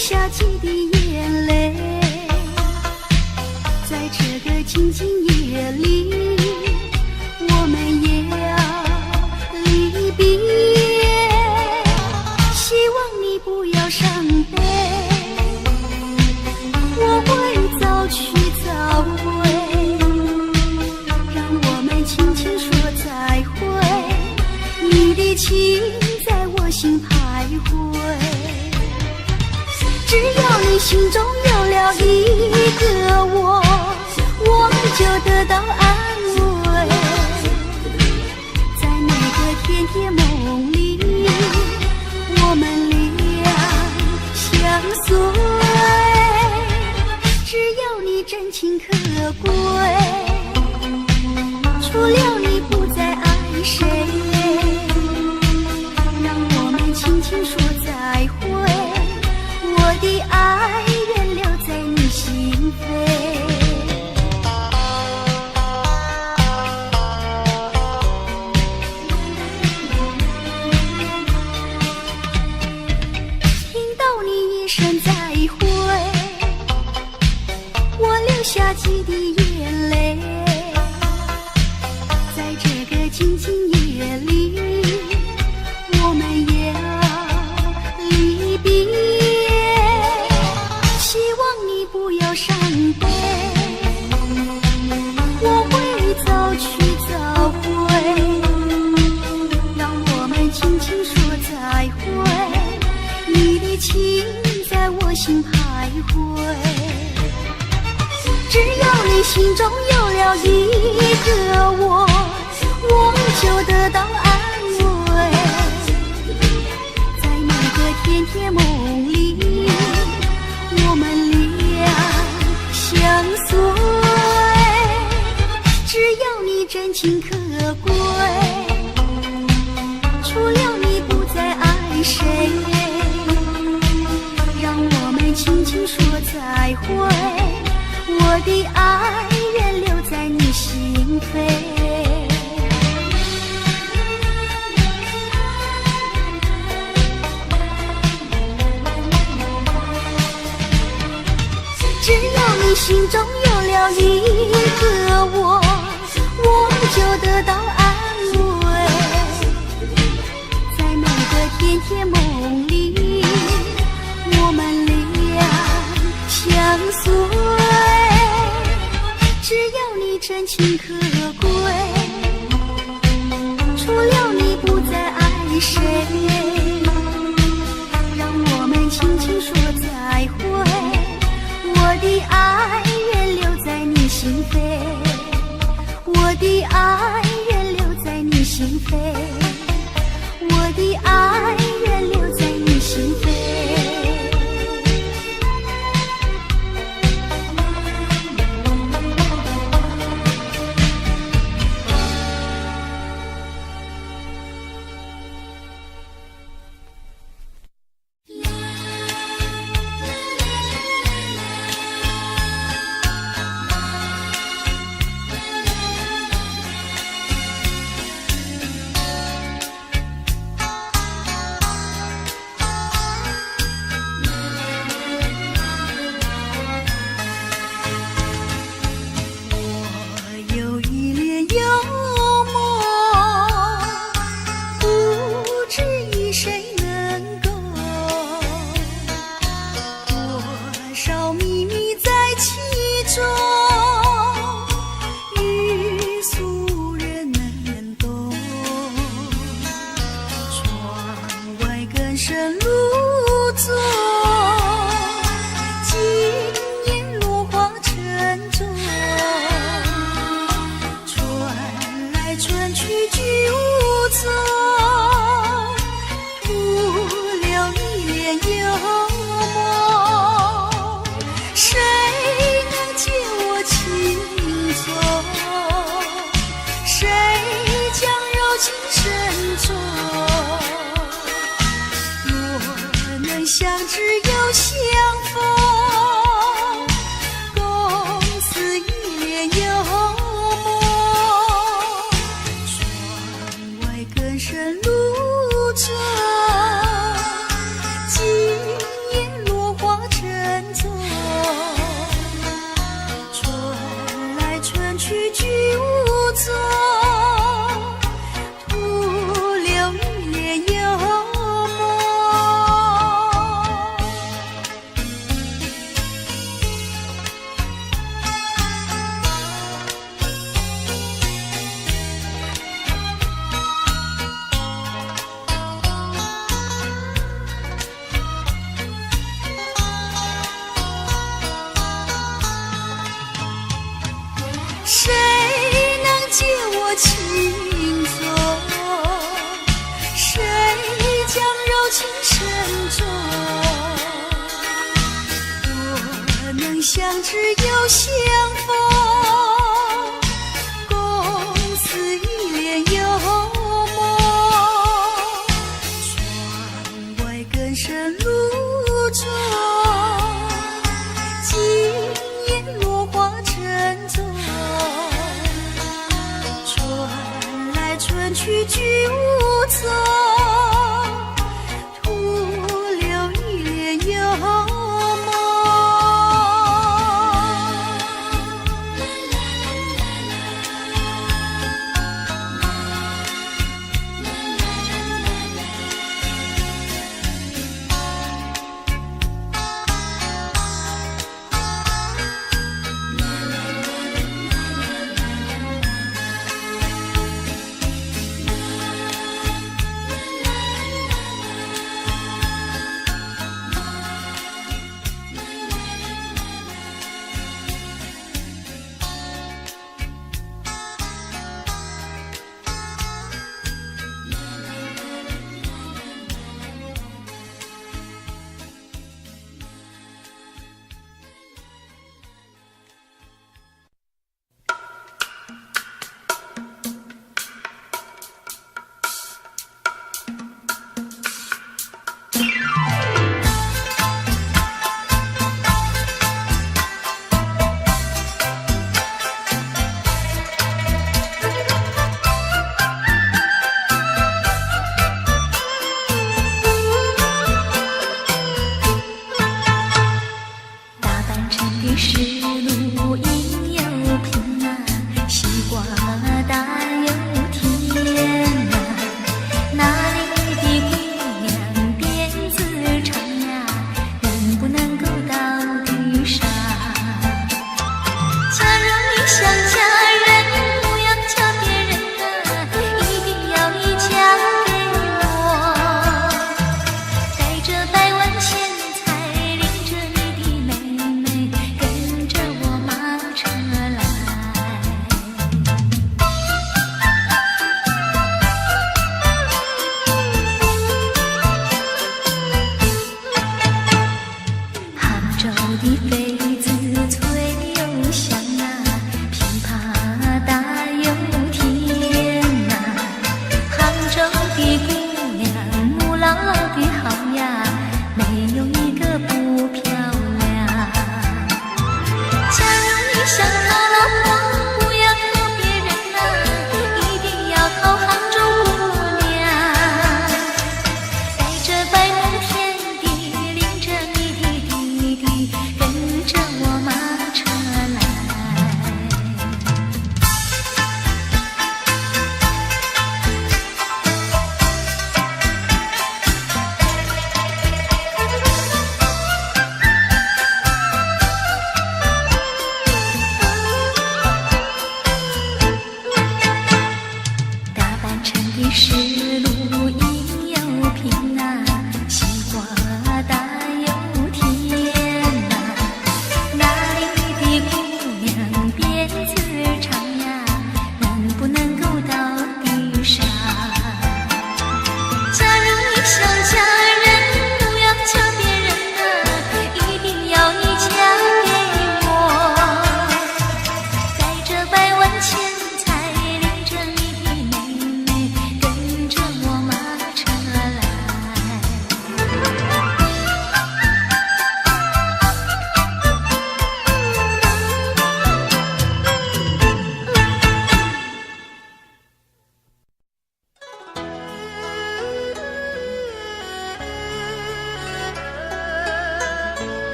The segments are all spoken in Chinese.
下几滴眼泪，在这个静静夜里，我们也要离别。希望你不要伤悲，我会早去早回，让我们轻轻说再会。你的情在我心徘徊，只要你心中有了一个我就得到安慰。在那个甜甜梦里，我们俩相随，只要你真情可贵，除了你不再爱谁，让我们轻轻说再会。我的爱愿留在你心扉。听到你一声再会，我流下几滴眼泪，在这个静静夜里，我们也要离别。希望你不要伤悲，我会早去早回，让我们轻轻说再会。你的情在我心徘徊，只要你心中有了一个我就得到安慰。在那个甜甜梦里，我们俩相随，只要你真情可贵，除了你不再爱谁，让我们轻轻说再会。我的爱愿留在你心扉。只要你心中有了一个我就得到安慰。在那个甜甜梦里，我们俩相随，只要你真情可贵，除了你不再爱谁，让我们轻轻说再会。我的爱愿留在你心扉，我的爱愿留在你心扉，我的爱愿留在你心扉。深路走，今夜落花理想只有相逢，共思一帘幽梦，窗外更深露中，今夜落花沉重，春来春去君无踪，徒留一帘幽梦。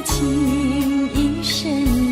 情一生。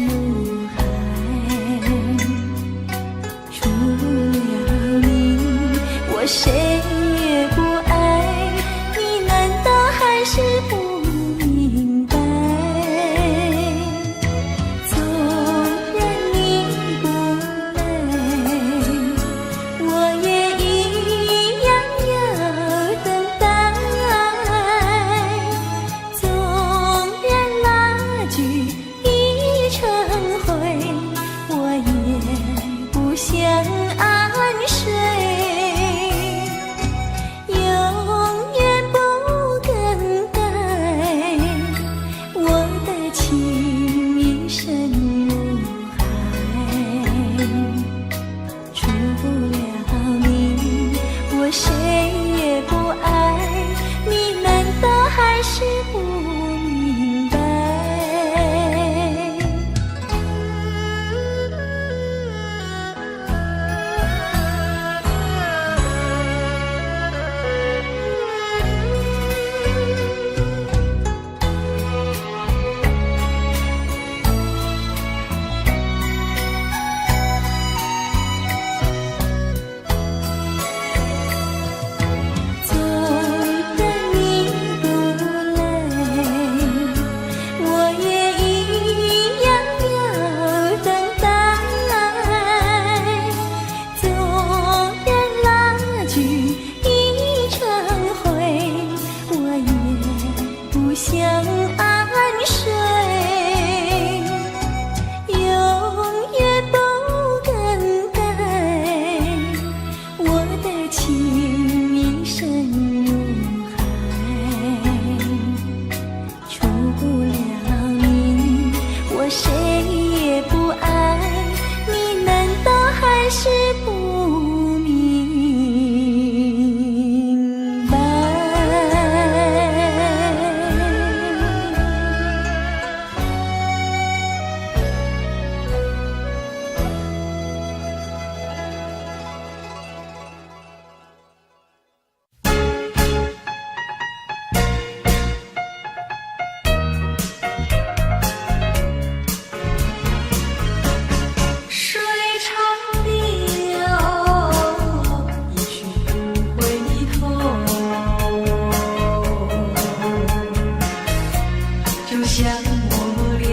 像我俩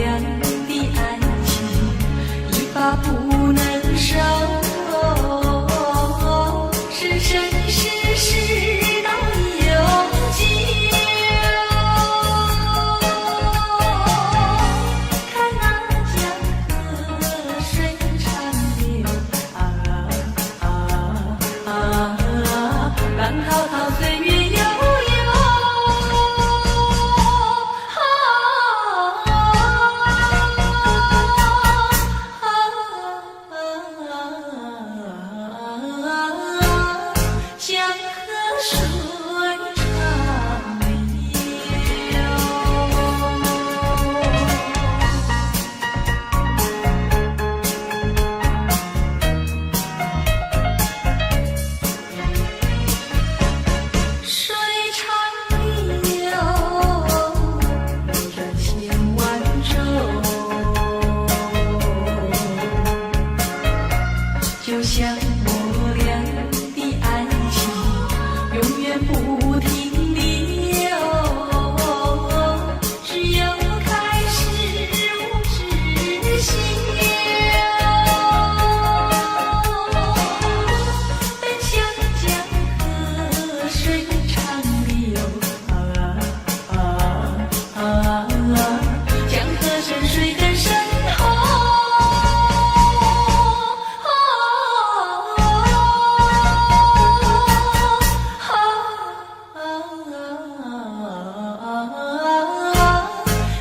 的爱情，一发不能收，是生是世道有尽。看那江河水长流，浪滔滔岁月悠悠。江河水长流。水长流，转千万洲，就像我俩的爱情永远不停留，只有开始无止息。奔向江河水长流，江河深水更深厚。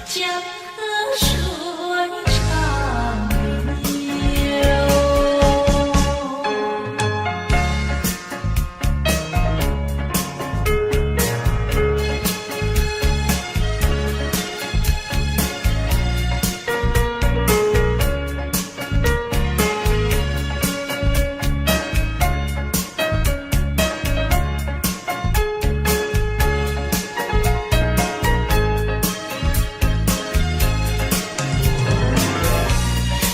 江河水长流。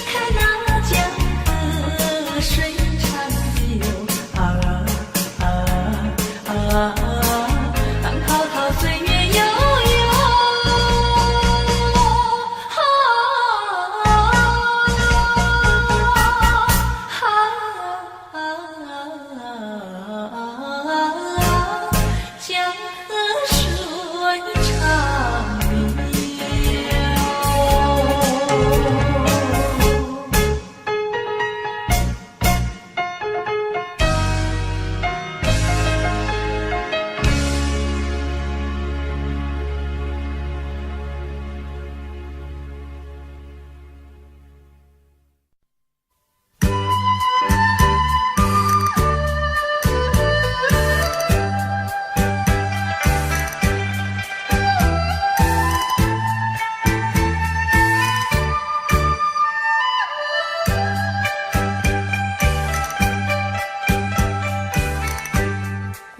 看那江河水长流，浪滔滔岁月悠悠。江河水长流。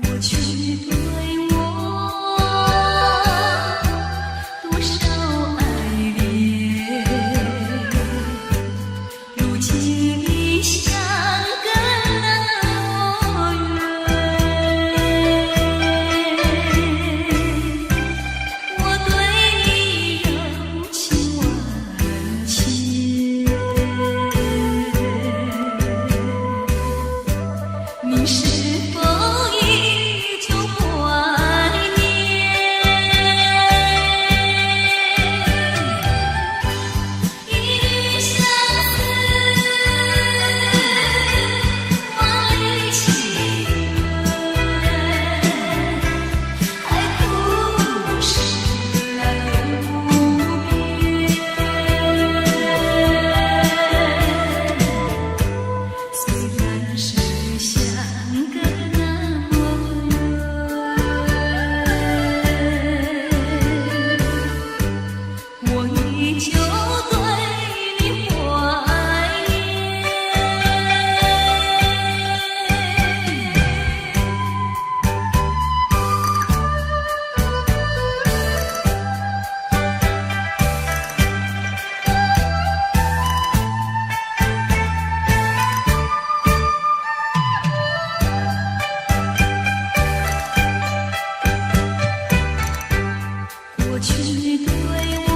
过去对我多少爱恋，如今已相隔那么远。我对你柔情万千，你是否依旧怀念？一缕相思，万里情缘，海枯石烂无边。虽然是相隔那么远，我依旧对你怀念。过去对我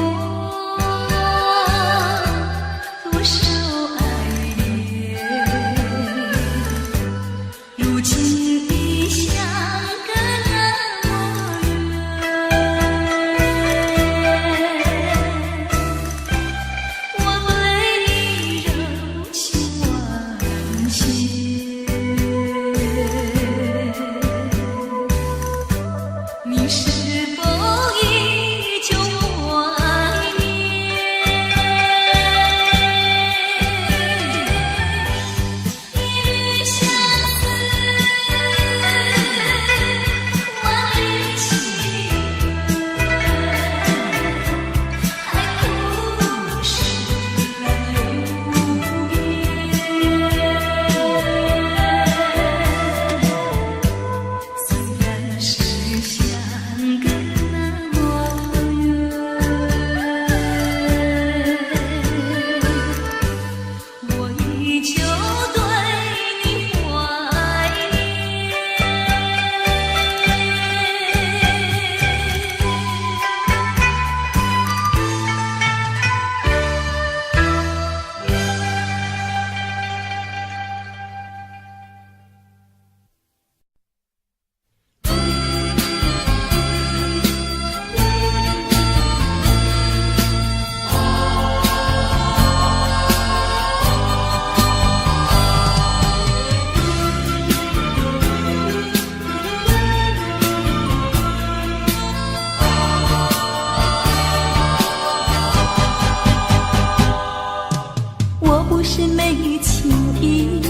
是没情意，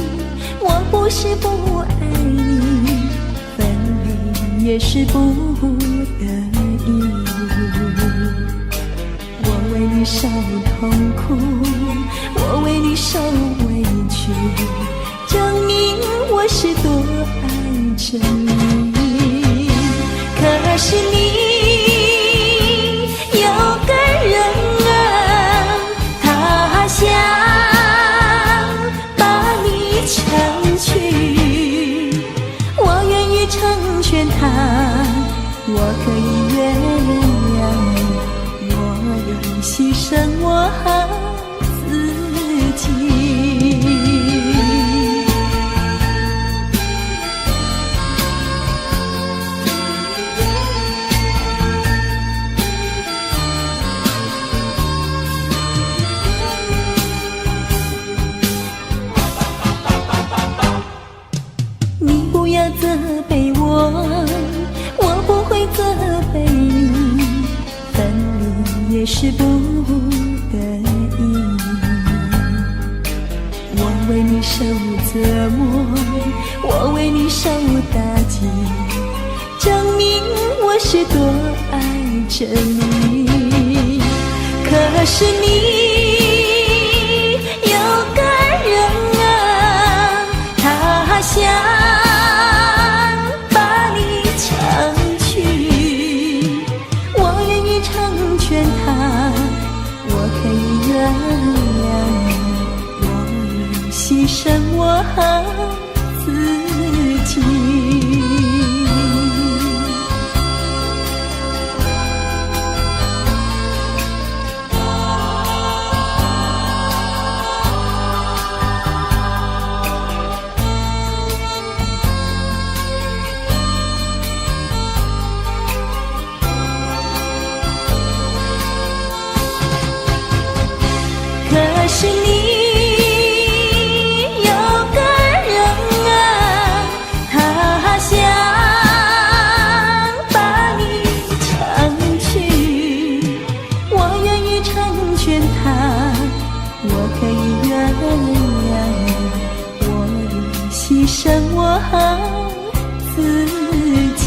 我不是不爱你，分离也是不得已。我为你受痛苦，我为你受委屈，证明我是多爱着你。可是你有个人啊，他想把你成全，我愿意成全他，我可以原谅你，我愿牺牲我自己。你不要责备我，我不会责备你，分离也是不得已。我为你受折磨，我为你受打击，证明我是多爱着你。可是你有个人啊，他想把你成全，我愿意成全他，我可以原谅你，我愿牺牲我自己。可是你有个人啊，他想把你成全，我愿意成全他，我可以原谅你，我愿牺牲我自己。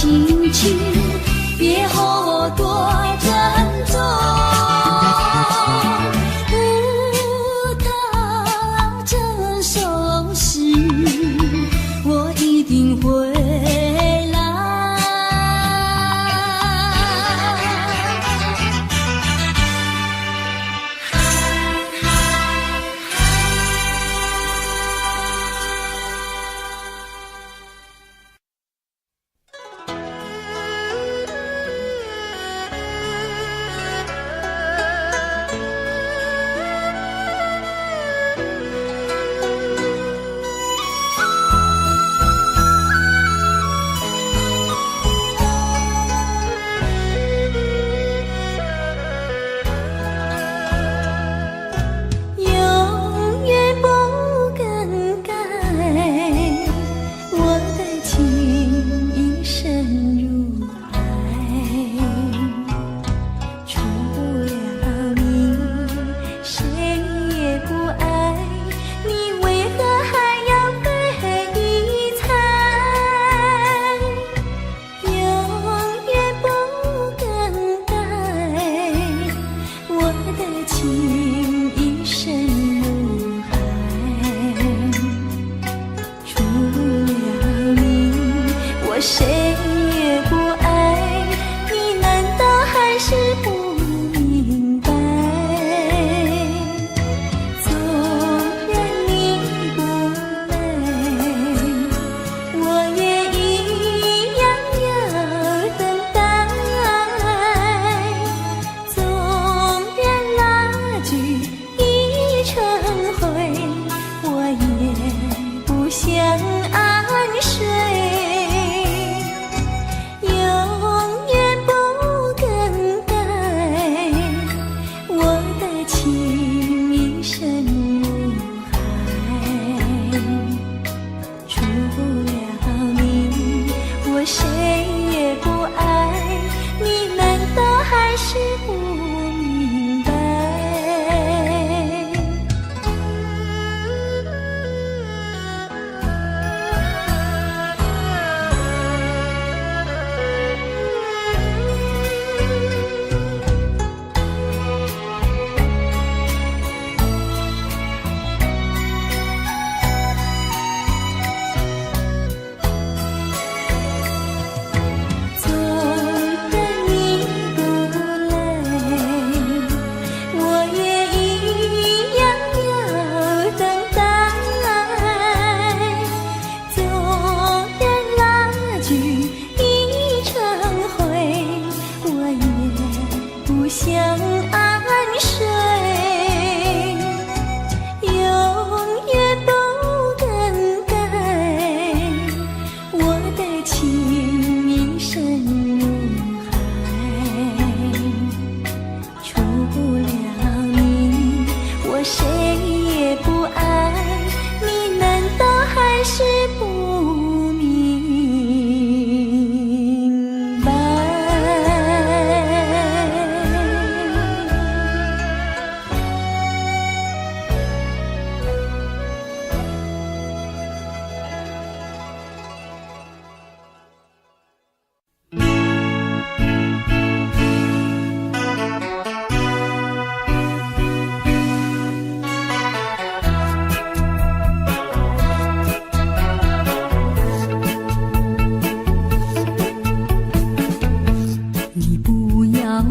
心情，别后多珍重。不到这首诗，我一定会来。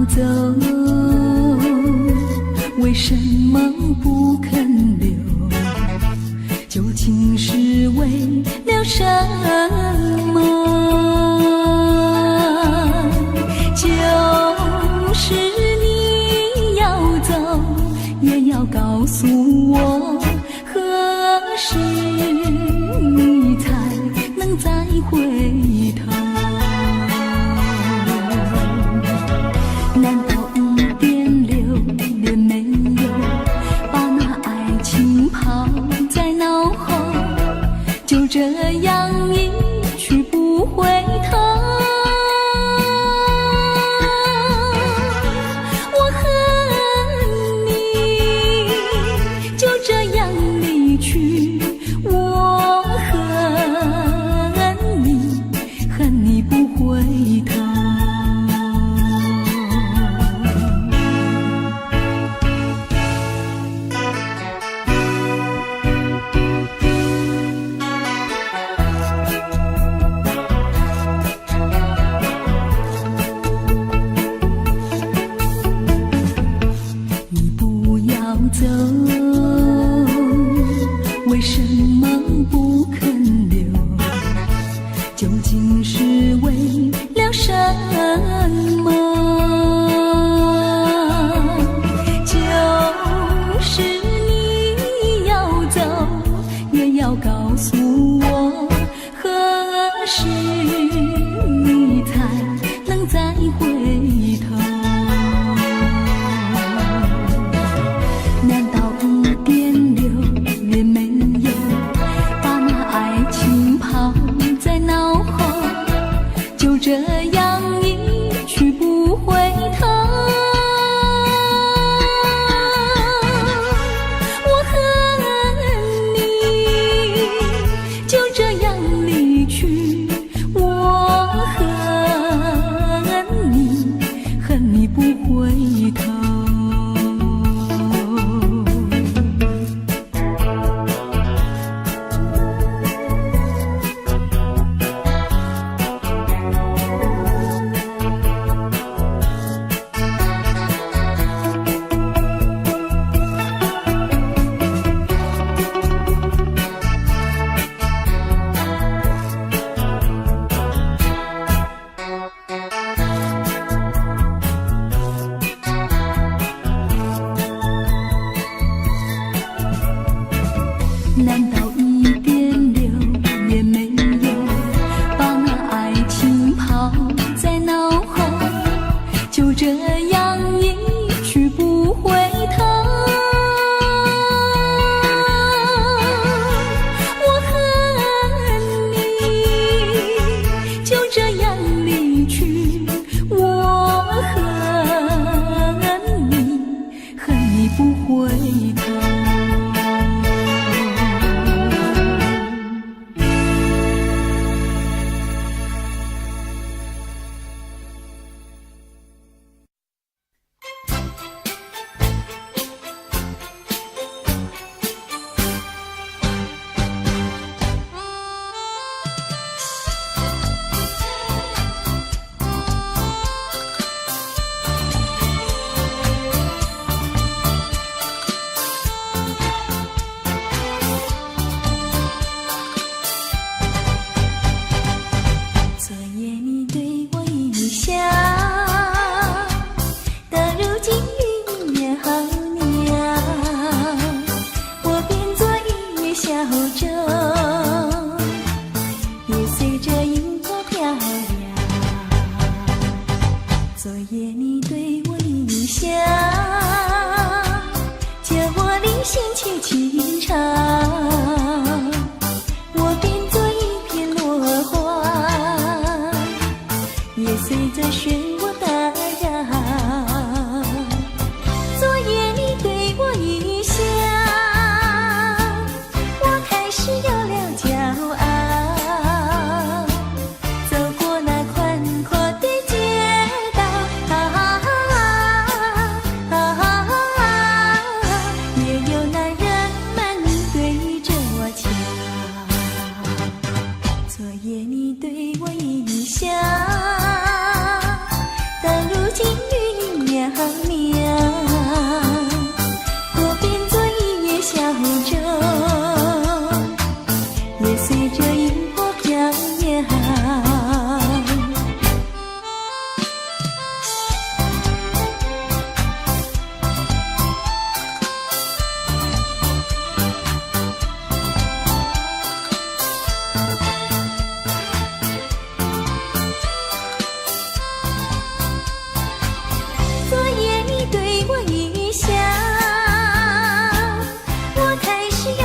走，为什么不肯留？究竟是为了什么？就是你要走，也要告诉我，何时你才能再回头？难道一点留恋没有，把那爱情抛在脑后，就这样一去不回头？我恨你就这样离去，我恨你不回要告诉我，何时你才能再回头？难道1.6也没有把那爱情抛在脑后，就这样一去不回头？我恨你，就这样离去。我恨你，恨你不回头。难道1.6也没有把那爱情抛在脑后，就这样一去不回头？我恨你，就这样离去。我恨你，恨你不回头。昨夜你对我一笑，到如今云烟候鸟，我变作一叶小舟，也随着云波飘摇。昨夜你对我一笑，叫我临行且轻唱，我变作一片落花，也随着漩涡打扰。昨夜你对我一笑，我开始有了骄傲，走过那宽阔的街道，也有那人们对着我瞧。昨夜你对我一笑，到如今云袅袅，我变作一叶小舟，也随着云波飘摇。昨夜你对我一笑，我开始有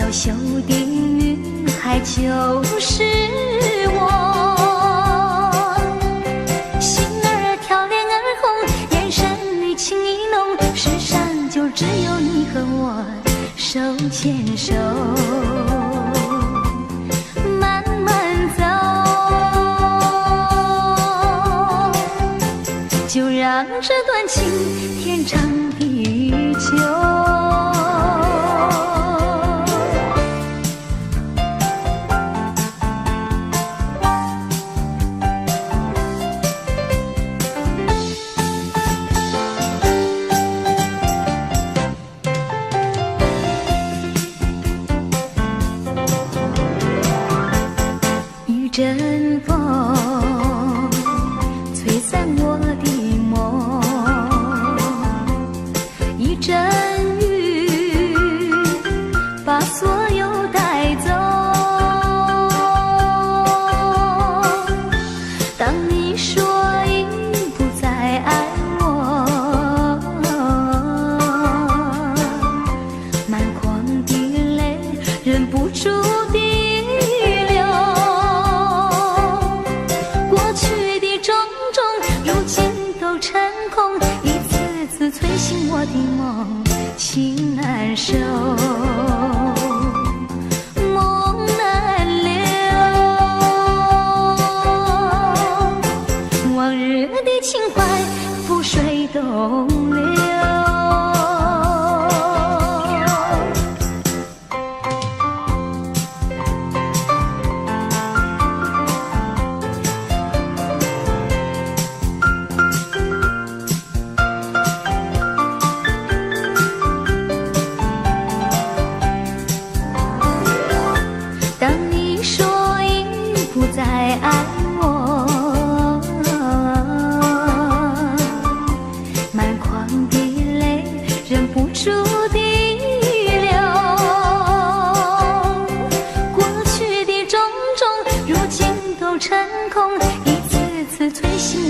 娇羞的女孩就是我，心儿跳脸儿红，眼神里情意浓，世上就只有你和我手牵手，慢慢走，就让这段情天长地久。一阵风吹散我的梦，一阵雨把所有带走。当你说已不再爱我，满眶的泪忍不住地催醒我的梦，情难收，梦难留，往日的情怀覆水东流。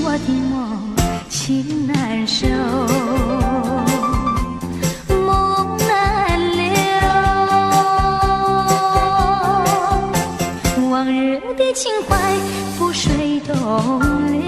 我的梦，情难收，梦难留，往日的情怀覆水东流。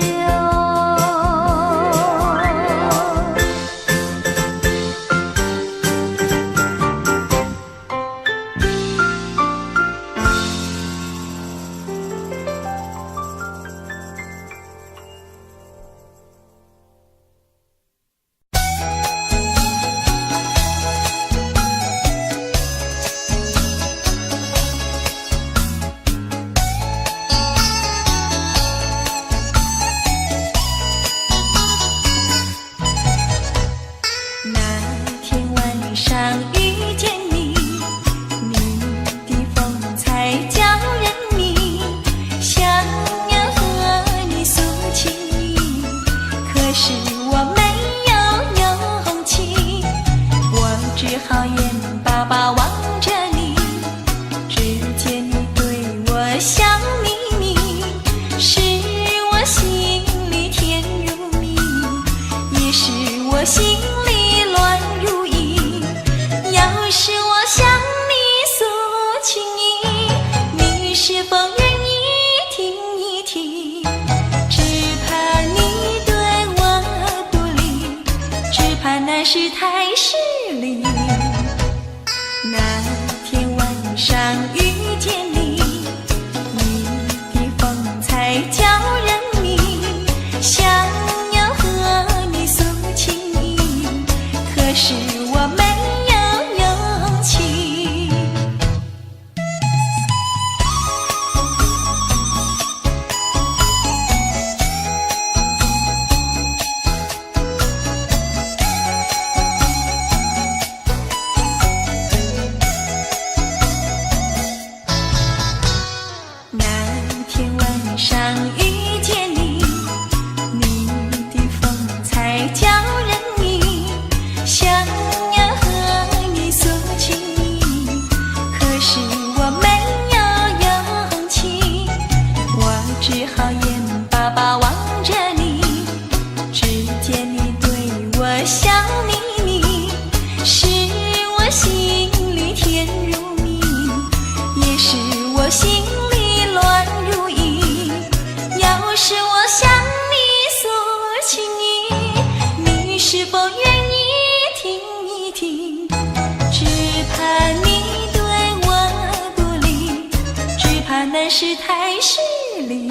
是太失礼。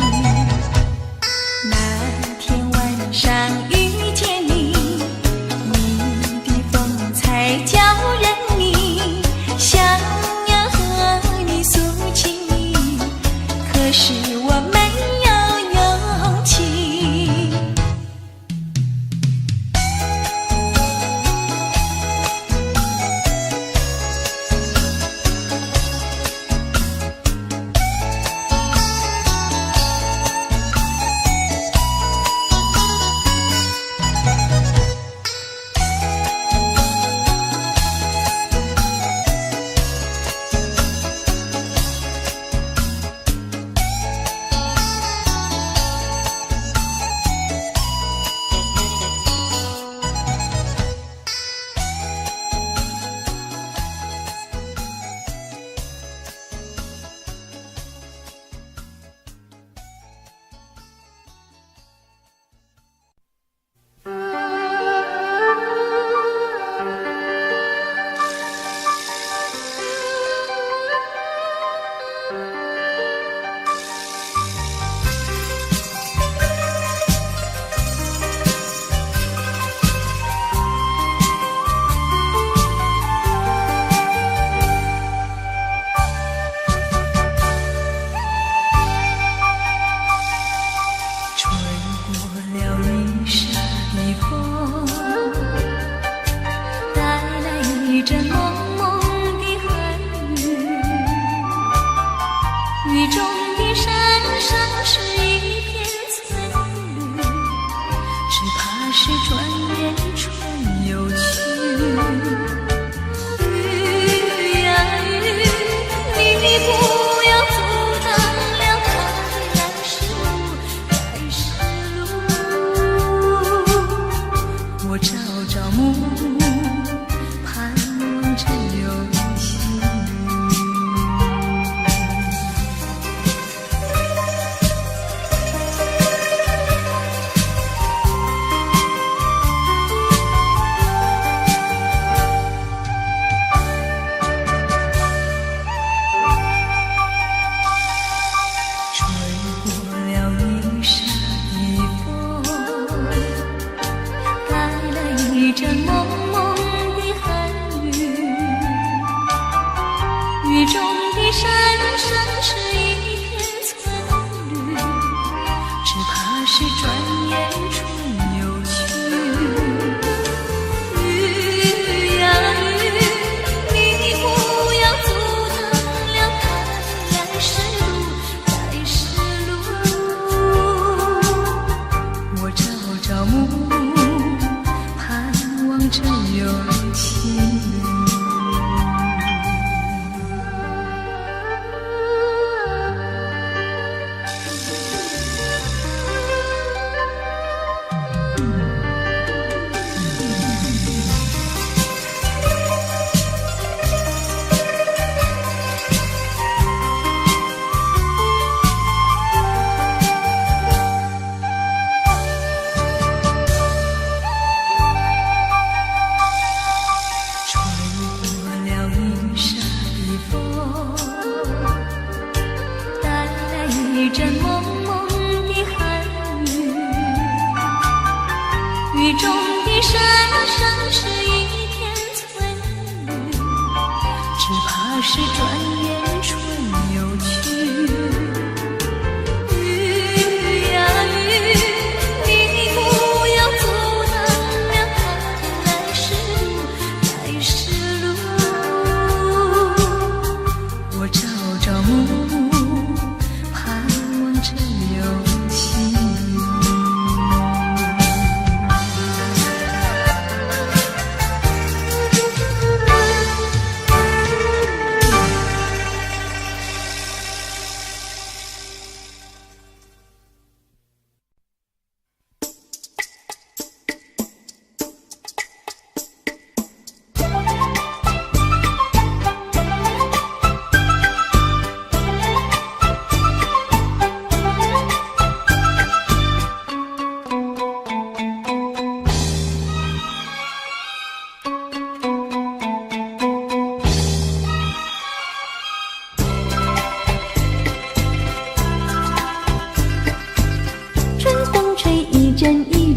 那天晚上遇见你，你的风采叫人迷，想要和你诉情意，可是我没有勇气。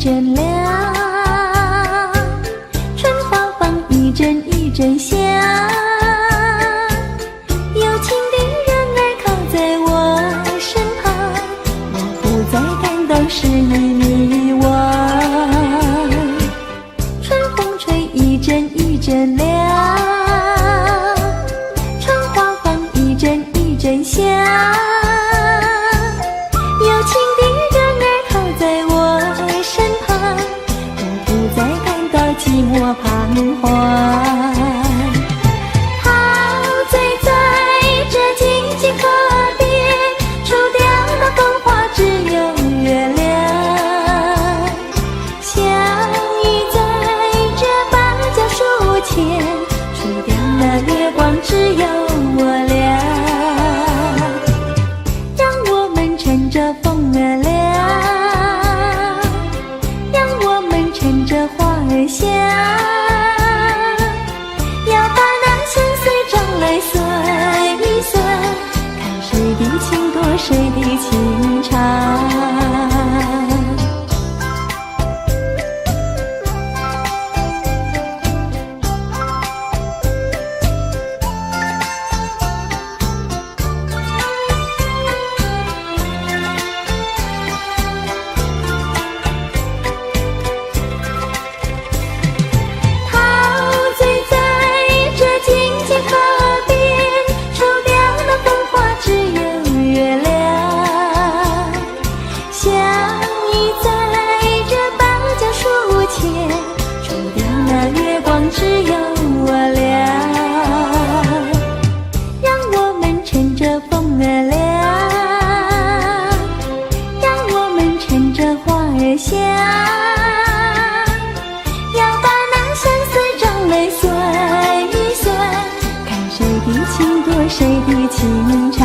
阵凉，春花放一阵一阵香，有情的人儿靠在我身旁，我不再感到失意迷惘。春风吹一阵一阵凉，春花放一阵一阵香，有情的人儿靠在我身旁，我不再感到寂寞彷徨。陶醉在这静静河边，除掉那风花只有月亮，相遇在这芭蕉树前，除掉那月光只有我俩。让我们趁着风儿凉，让我们趁着花儿香，要把那相思账来算一算，看谁的情多谁的情长。只有我俩，让我们趁着风儿凉，让我们趁着花儿香，要把那相思账来算一算，看谁的情多谁的情长。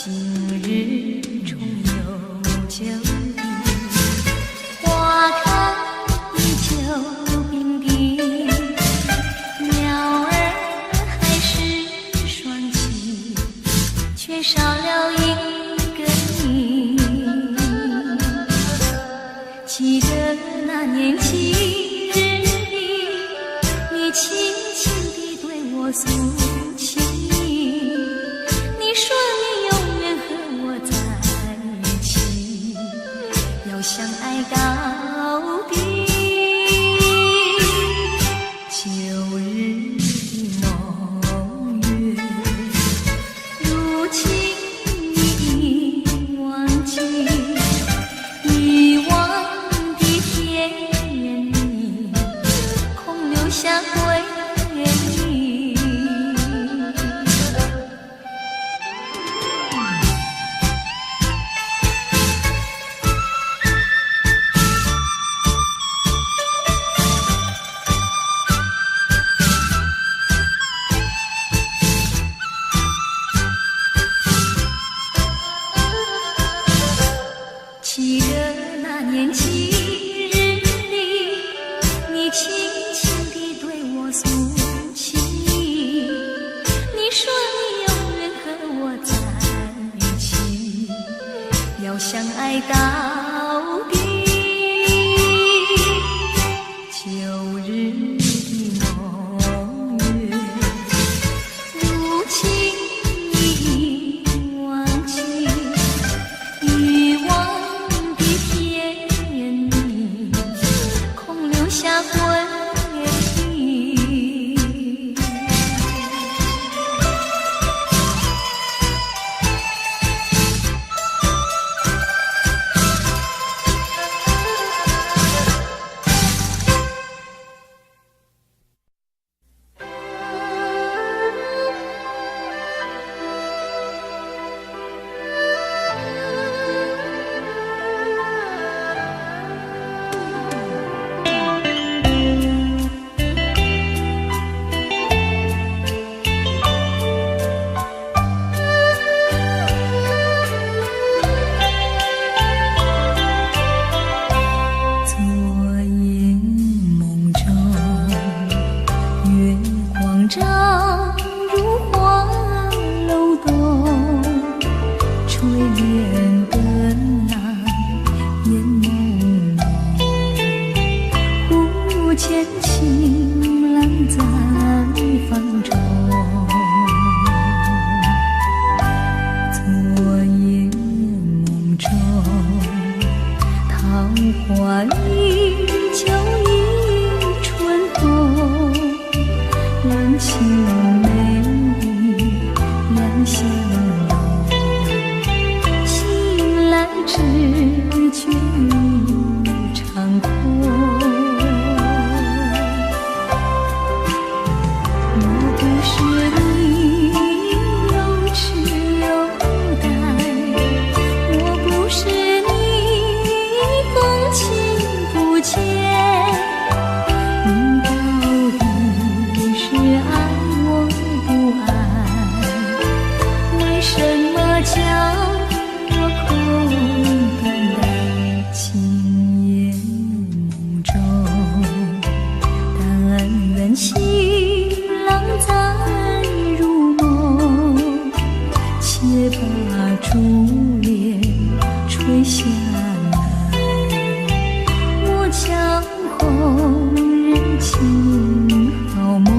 今日重游旧地，花开依旧并蒂，鸟儿还是双栖，却少了一个你。记得那年七日里，你轻轻地对我诉情，你说你永远和我在一起，要相爱到底。旧日的梦月，如今你已忘记，遗忘的田园里，空留下回忆。记得那年七日里，你轻轻地对我诉情，你说你永远和我在一起，要相爱到底。旧日的梦月，如今你已忘记，遗忘的田园里，空留下回忆。昨夜梦中，月光照入花楼东，垂帘的浪烟朦胧，忽见情郎在房中。昨夜梦中，桃花依旧迎春红，人情美丽两相拥，醒来只觉一场空。若不是你又痴又呆，若不是你风情不减，你到底是爱我不爱？为什么叫我空等待？今夜梦中，但愿新郎再入梦，且把珠帘垂下来，我将红人情好梦。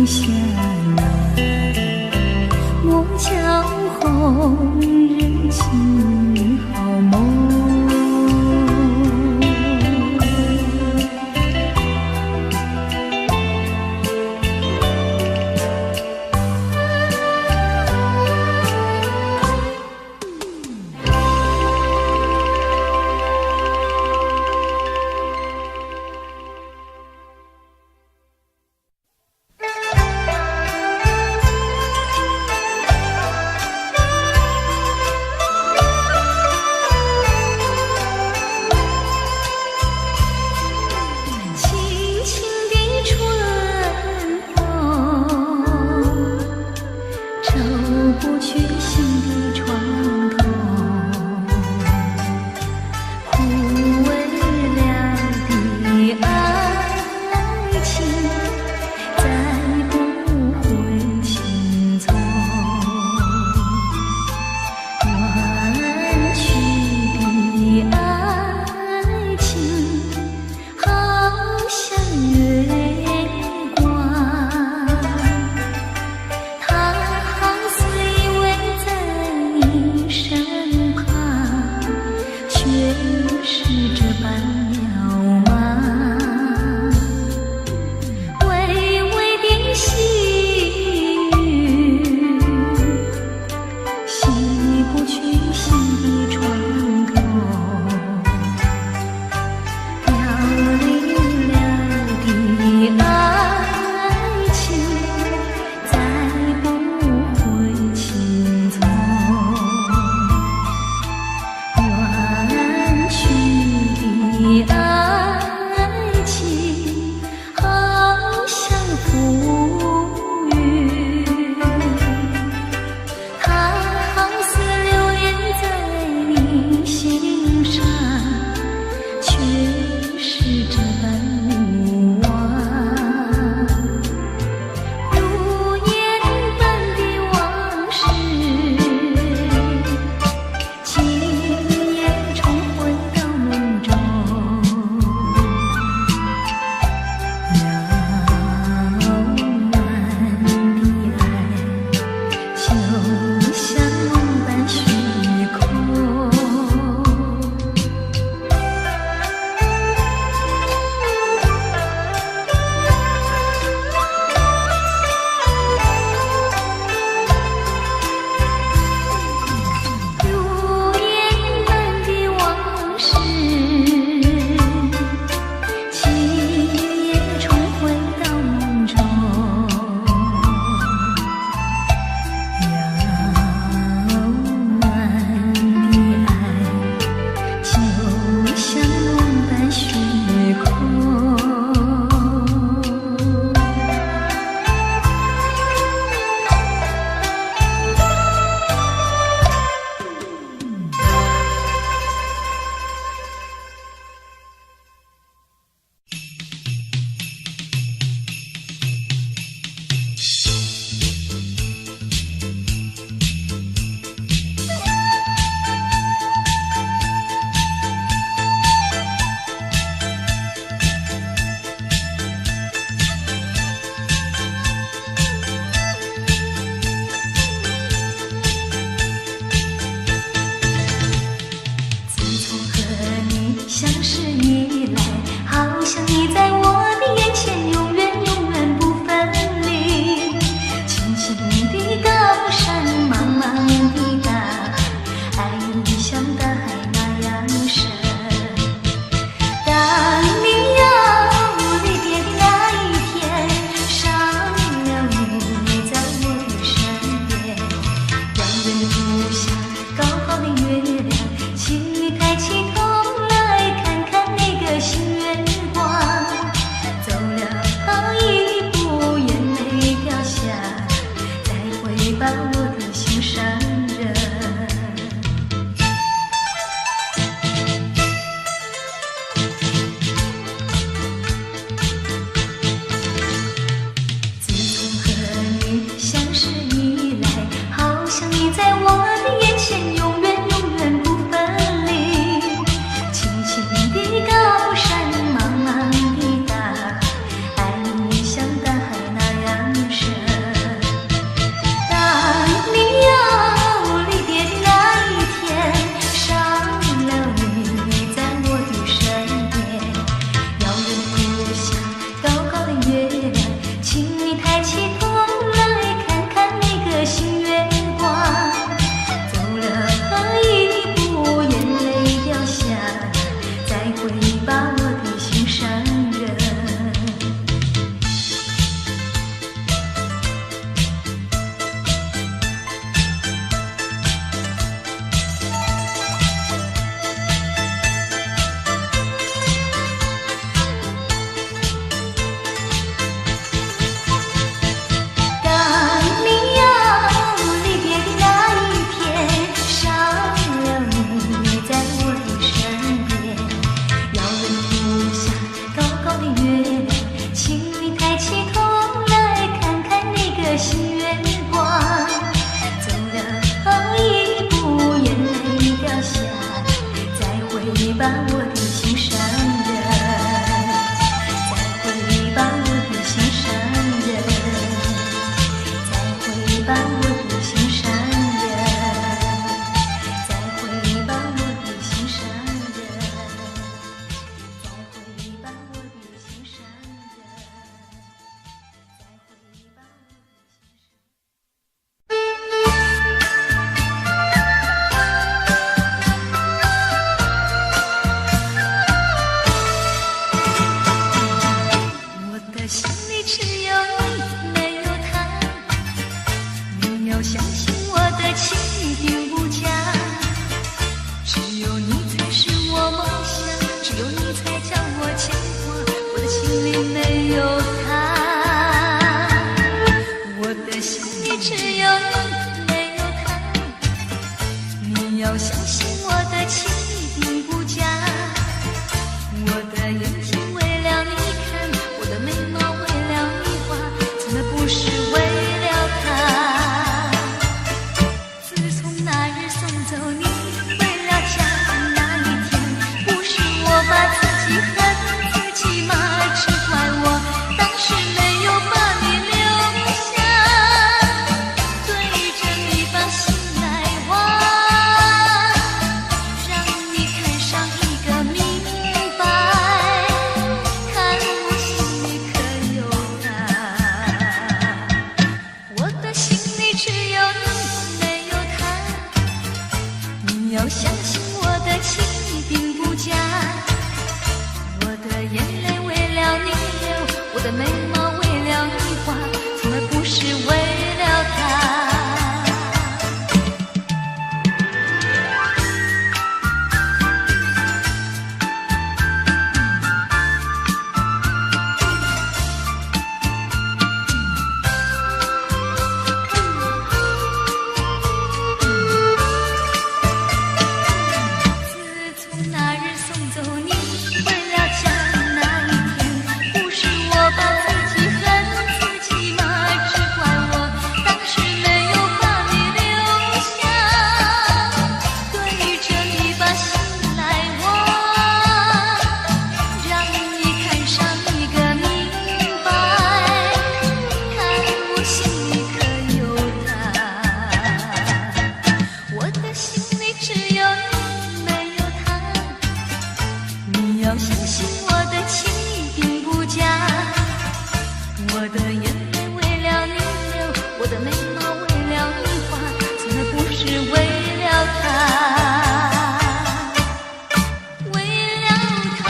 停下来，我瞧红人情好梦。吧，我的心上人，再会吧，我的心上人，再会吧，我的心上人，再会吧，我的心上人，再会吧，我的心上人，再会吧，我的心上人。心里只有你，没有他。你要相信我的情并不假，只有你才是我梦想，只有你才叫我牵挂。我的心里没有他，我的心里只有你，没有他。你要相信我的情并不假，我的眼睛为了你看，我的眉毛为了你画，从来不是为了他。自从那日送走你回了家的那一天，不是我把自己恨自己吗？只怪我当时没有把你留下，对着你把心来挖，让你看上一个明白，看我心里可有他。我的心里只有你，没有他。你要相信我的情并不假，我的眼泪为了你流，我的眉毛为了你画，从来不是为了他。自从那日送走你回了家那一天，不是我把自己恨自己吗？只怪我当时没有把你留下，对着你把心来挖，让你看上一个明白，看我心里可有他。我的心里只有你，没有他。你要相信我的情并不假，我的眼泪为了你流，我的眉毛为了你画，从来不是为了他，为了他。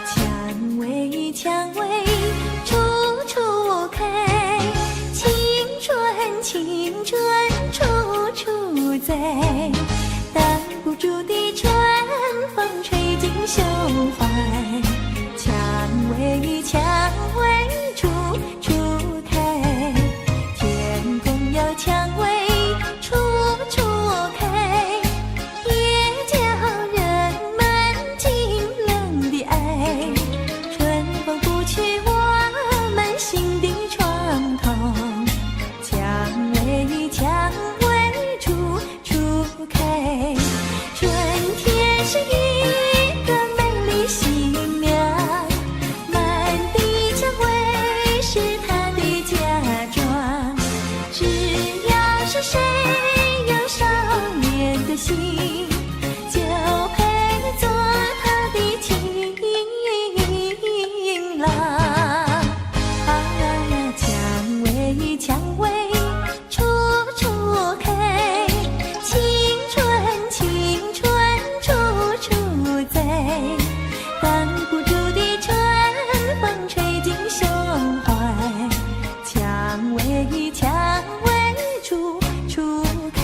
蔷薇，蔷薇，处处开，青春，青春，处处在。挡不住的春风吹进胸怀，蔷薇，蔷薇，处处开。天空有蔷薇，处处开，也叫人们惊冷的爱。春风不去我们心的创痛，蔷薇，蔷薇，处处开。春天是一个美丽新娘，满地蔷薇是她的嫁妆。只要是谁有少年的心，就配做她的情郎。蔷薇，蔷薇，处处开，青春，青春，处处在。挡不住的春风吹进胸怀，蔷薇，蔷薇，处处开。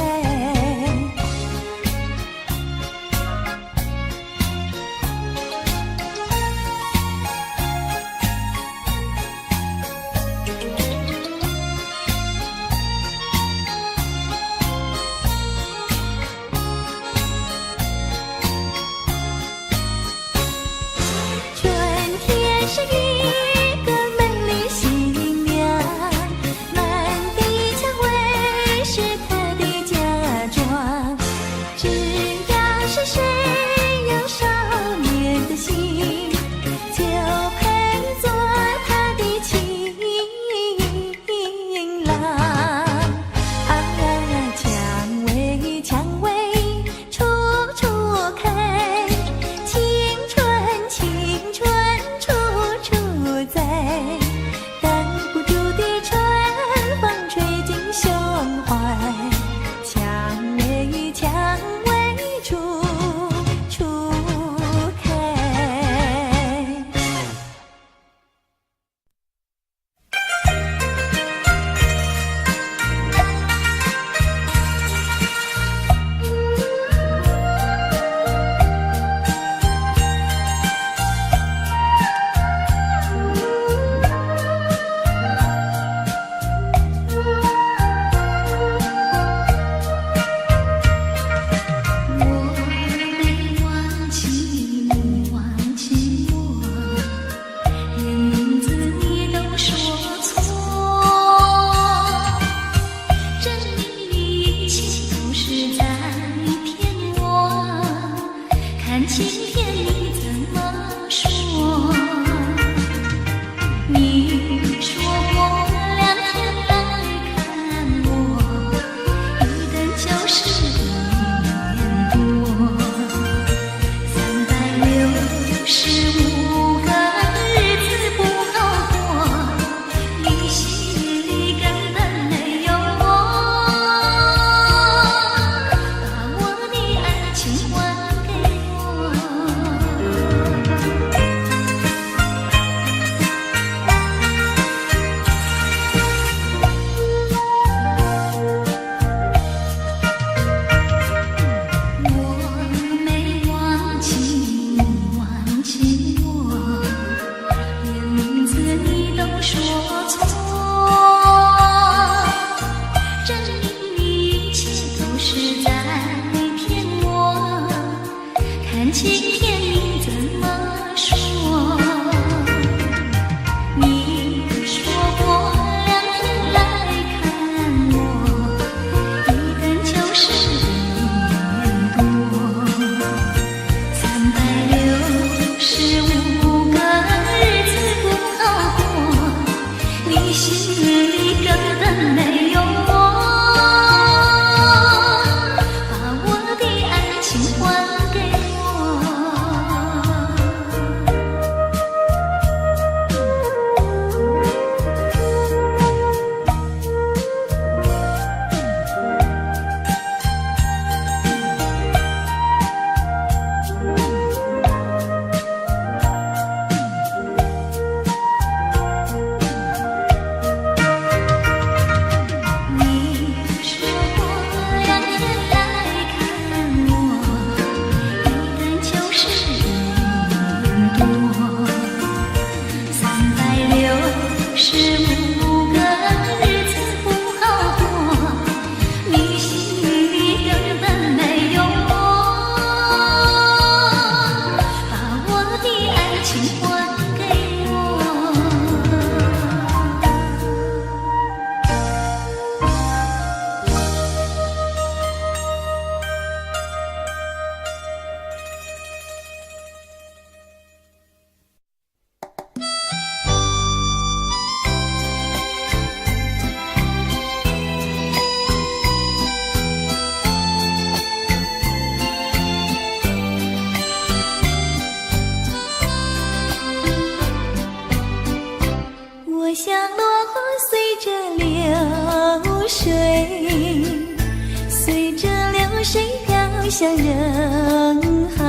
随着流水飘向人海，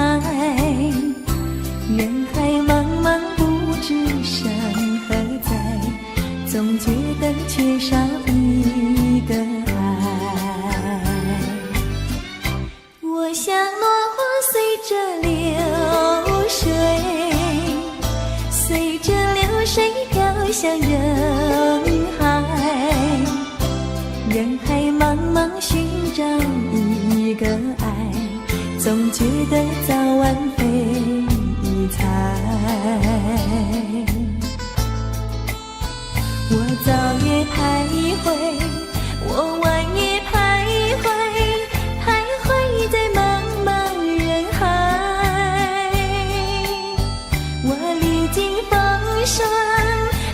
人海茫茫不知山何在，总觉得缺少一个爱。我像落花随着流水，随着流水飘向人海，人海茫茫寻找一个爱，总觉得早晚非猜。我早夜徘徊，我晚夜徘徊，徘徊在茫茫人海。我历经风霜，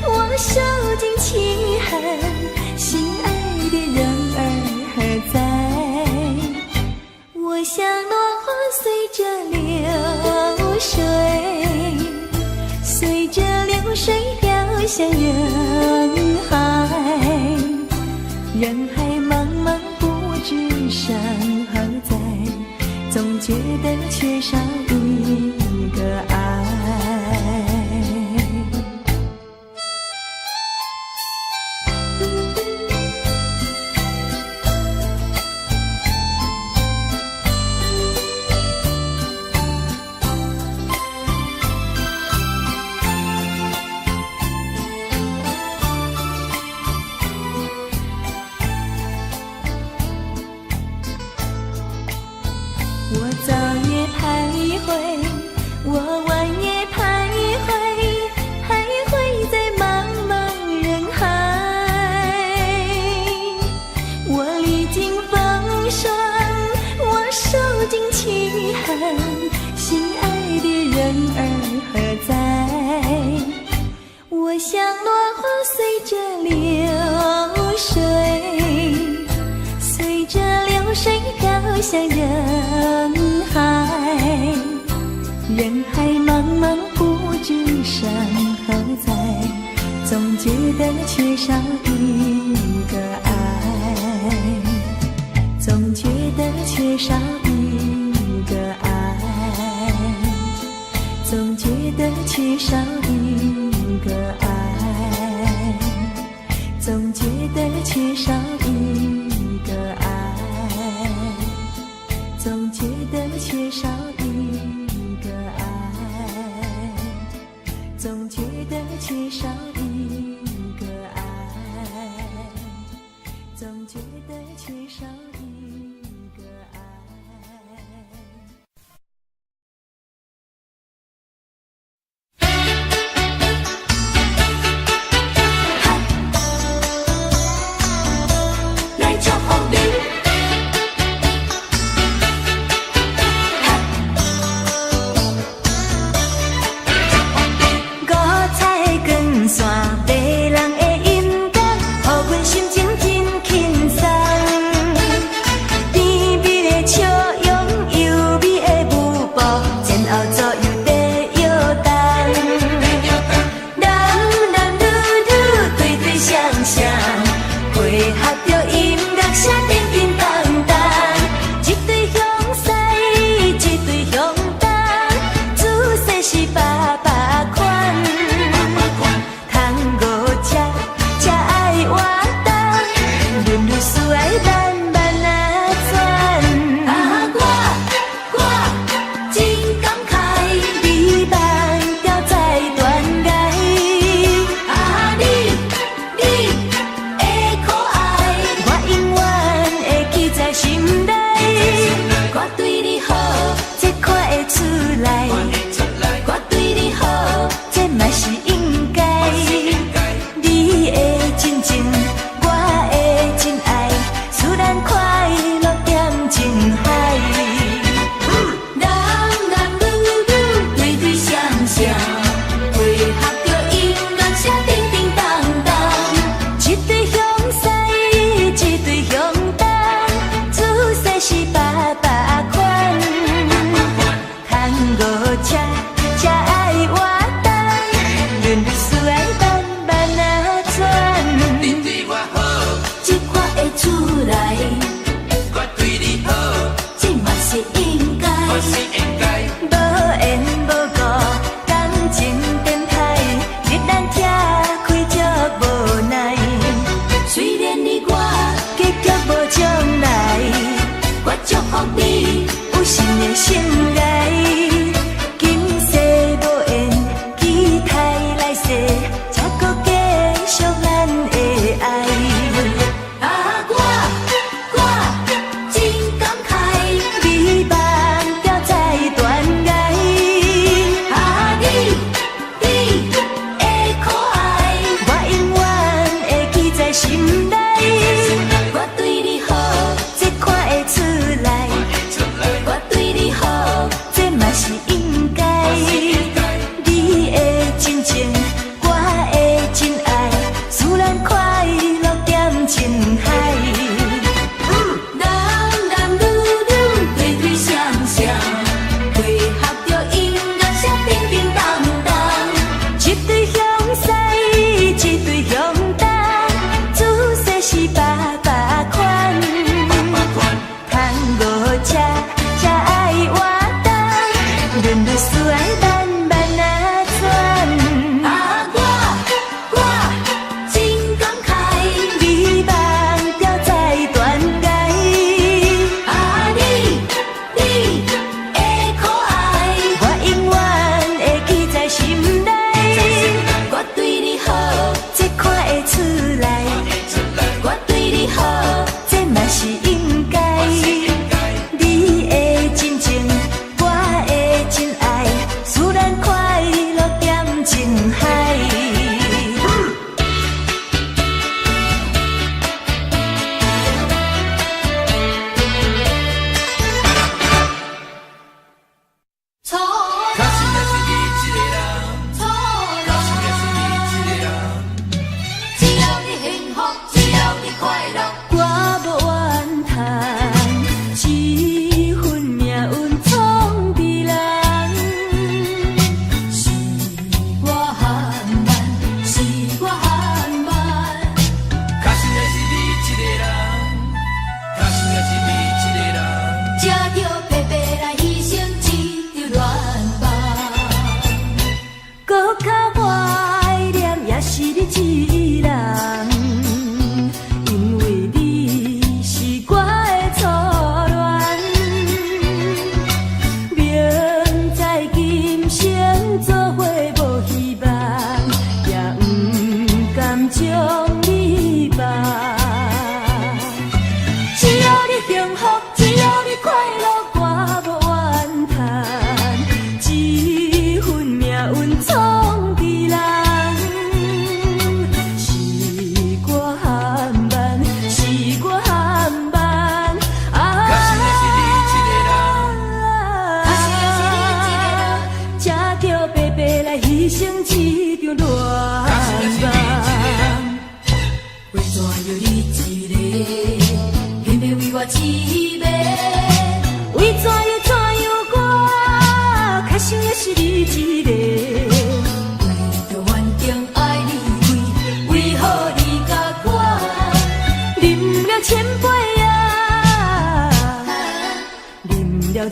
我受尽凄寒，心爱的人儿何在？我像落花随着流水，随着流水飘向人海，人海茫茫不知山何在，总觉得缺少一个爱。我早夜徘徊，我晚夜徘徊，徘徊在茫茫人海。我历经风霜，我受尽凄寒，心爱的人儿何在？我像落花随着流水，随着流水飘向人海，人海茫茫不知山何在，总觉得缺少一个爱，总觉得缺少一个爱，总觉得缺少一个爱，总觉得缺少一个爱，总觉得缺少一个爱，总觉得缺少一个爱，总觉得缺少一个爱。来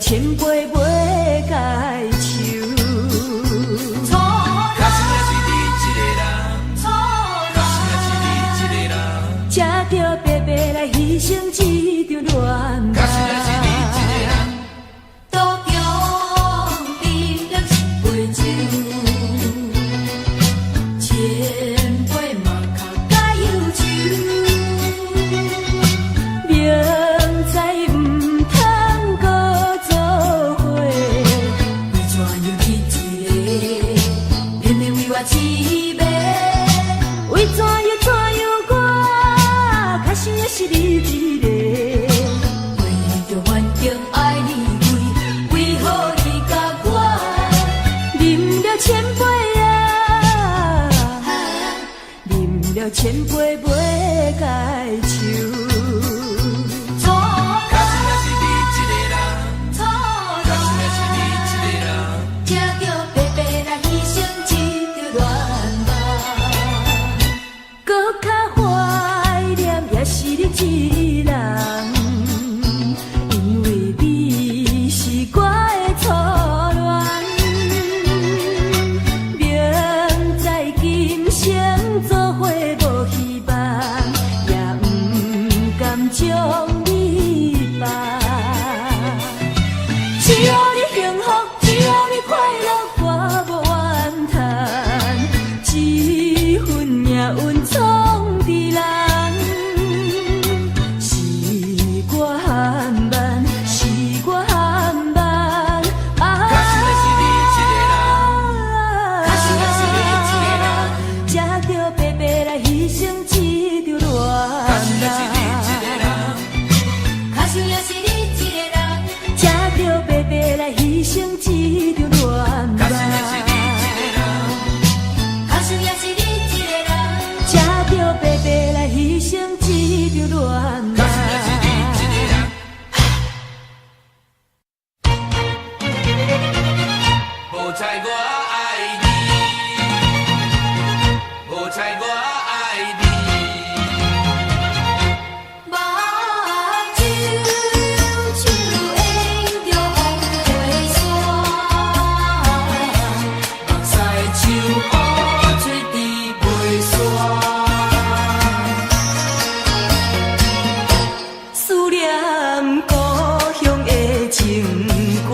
千杯袂解愁。可是也是你一个人，可是也是你一个人，才着白白来牺牲一场恋爱。可是也是你一个人，独强饮了一杯酒，千杯嘛较解忧愁。明知唔通搁做伙，为猜我爱你，无猜我爱你。目睭像沿着风飞沙，目屎像雨水滴袂煞。思念故乡的情歌，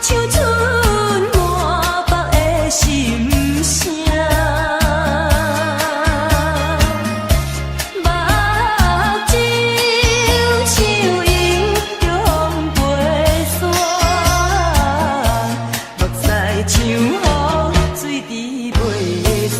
唱出满腹的心声。目睭像迎着风飞沙，目屎像雨水滴袂煞。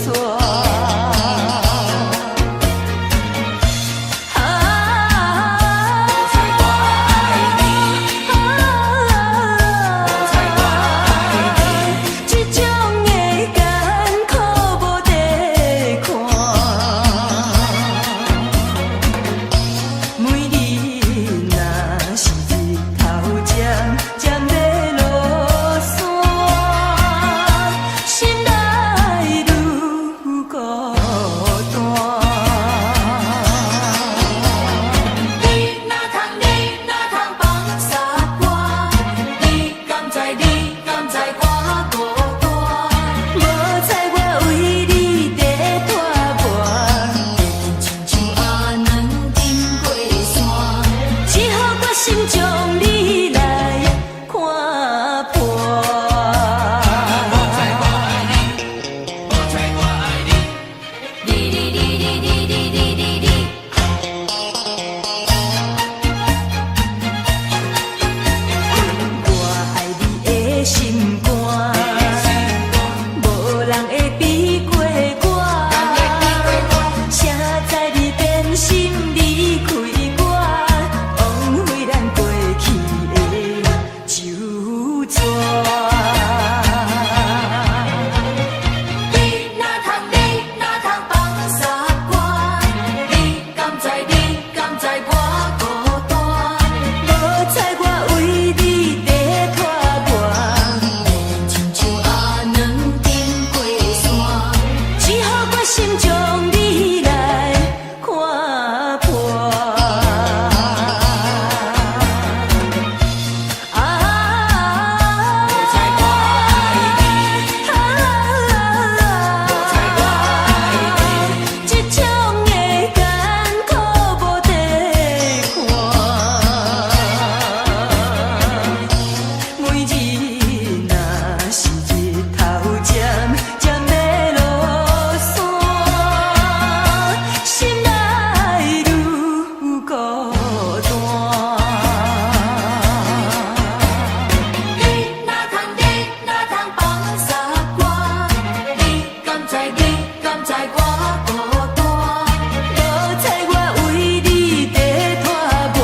心将你来看破。我爱你的心肝，无人会比过我。写在你变心离开我。心将你来看破。这种的艰苦无地看，每日若是日头渐渐要落山，心内愈孤单。你哪通放下我？你敢知我孤单？无猜我为你在拖磨，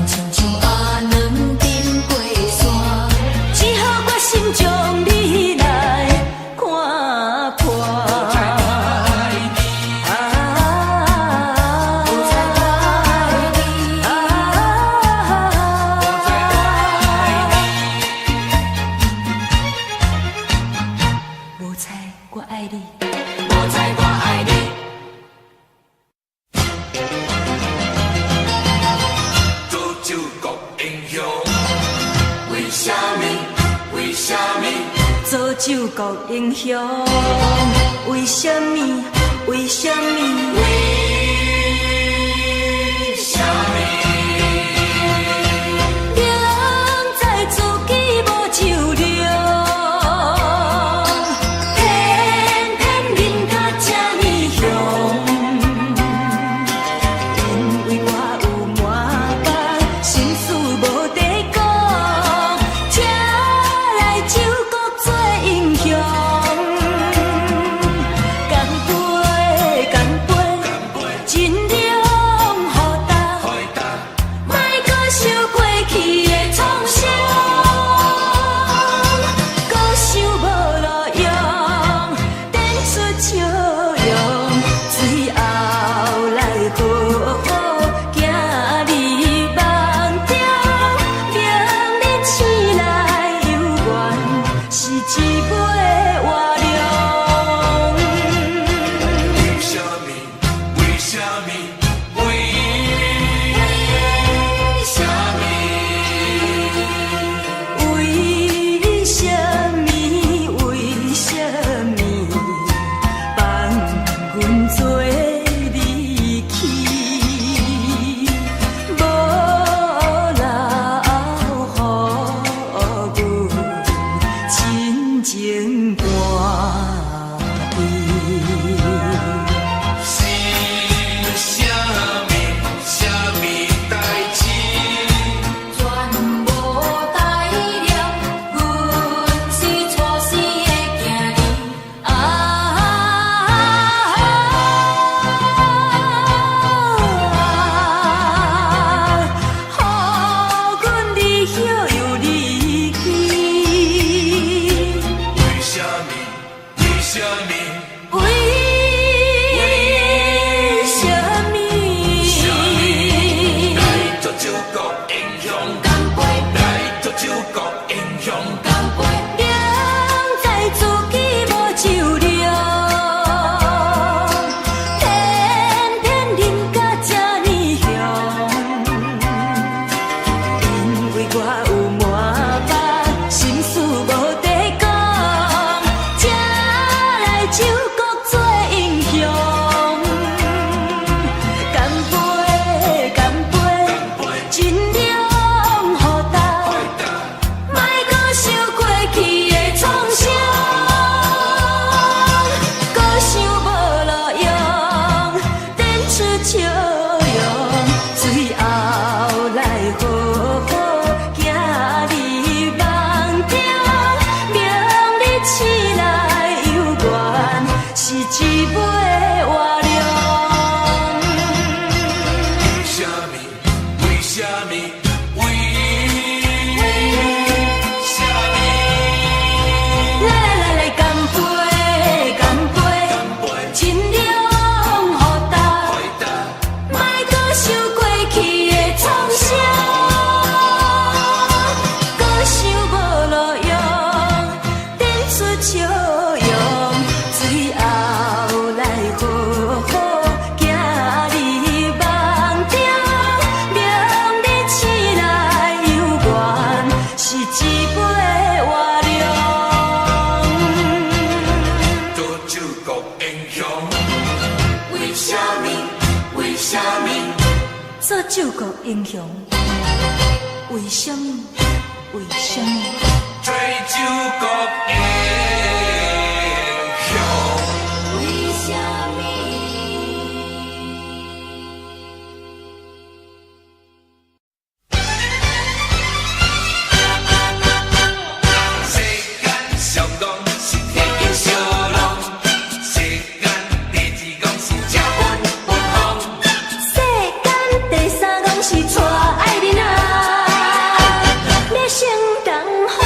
亲像阿软沉过山，只好我心将你来看破。无猜我爱你。无猜我爱你，做酒国英雄，为什么？为什么？做救国英雄，为什么？为什么？为什么？明知自己无酒量，偏偏饮甲这呢香。因为我有满腹心事无地讲，才来救国做英雄。干杯，干杯，么？为什么？为什么？为什么放阮做离去？无留予阮亲情伴悲。是什么？什么代志？全无代了，阮是错生的囝儿。予阮离晓又离去。为什么？为什么？为什么？来做酒国英雄，干杯，来做酒国英雄。干杯！明知自己无酒量，偏偏啉甲这呢香。因为我有满腹心事无地讲，才来酒国做英雄。干杯，干杯，尽量互答。莫搁想过去的创伤，搁想无路用，点出笑容，最后来好好行入梦中。明日醒来犹原是一尾活龙。为什么？为什么？为什么？来，干杯，干杯，尽量互答。回答。莫搁想过去的创伤，搁想无路用，点出笑容，最后来好好行入梦中。明日醒来犹原是一尾活龙。做酒国英雄，为什么？为什么？做救国英雄，为什么？为什么？做酒国英雄。为什么？世间上讲是天经小浪，世间第二讲是食饭分风。世间第三讲是娶爱人啊，要成同好。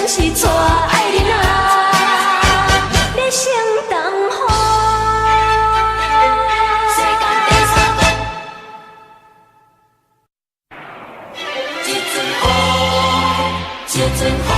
拢是带爱人啊，要成东风。世间第三个，一阵风，一阵风。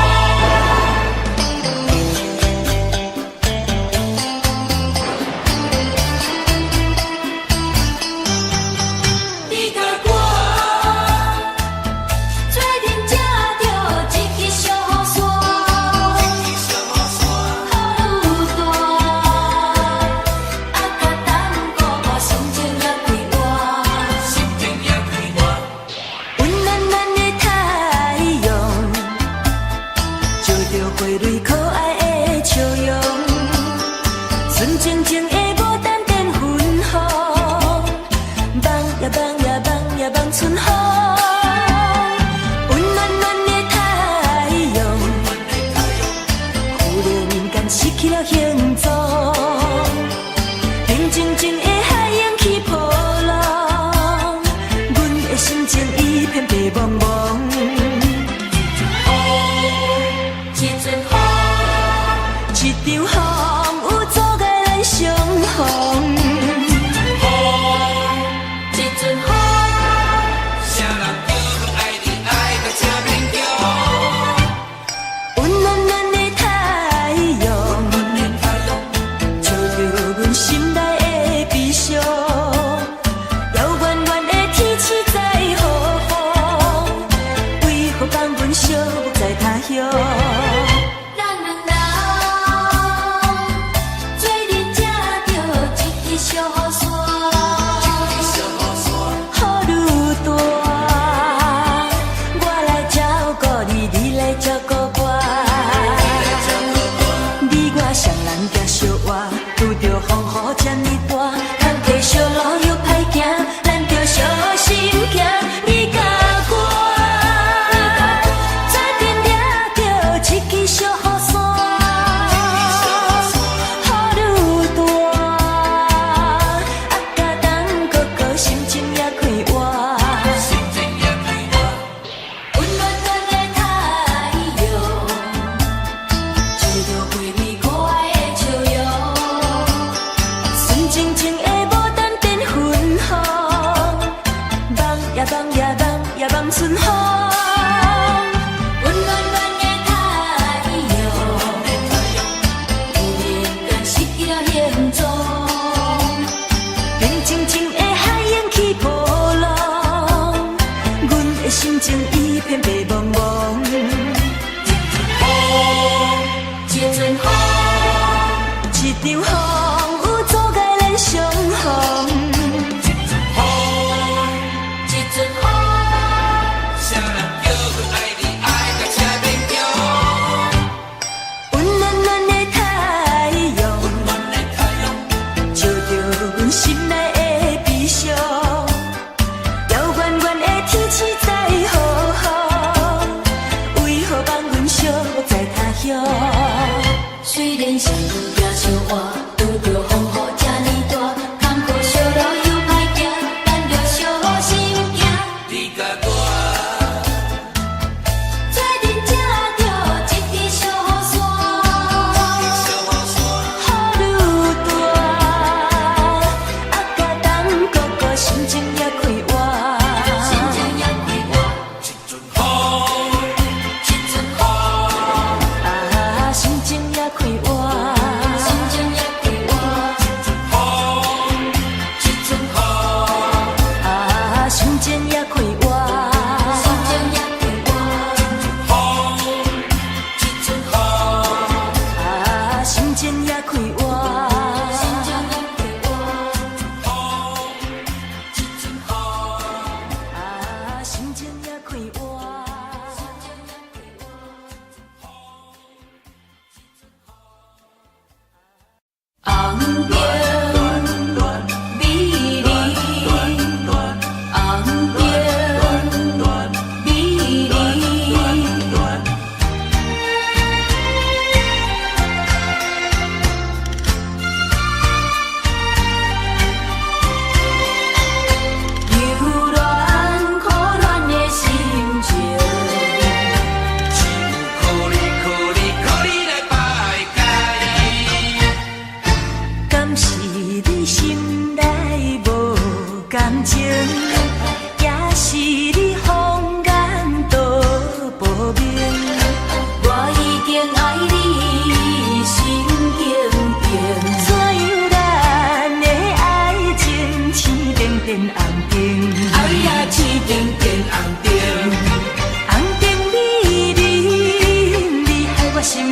心情也开活。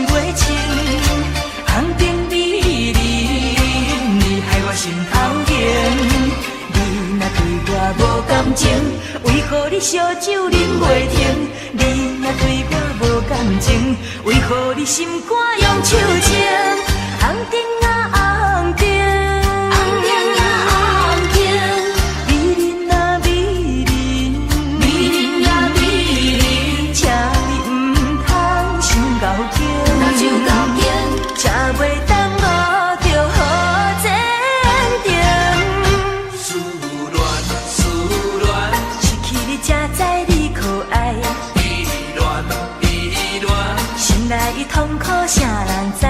袂清。红灯美人，你害我心头惊。你若对我无感情，为何你烧酒啉袂停？你若对我无感情，为何你心肝用手牵？红灯啊红灯，红灯啊红灯，美人啊美人，美人啊美人，请你唔通伤交情，伤交情，才袂当我着好坚定。思恋思恋，失去你才知你可爱，依恋依恋，心内伊痛苦啥人知？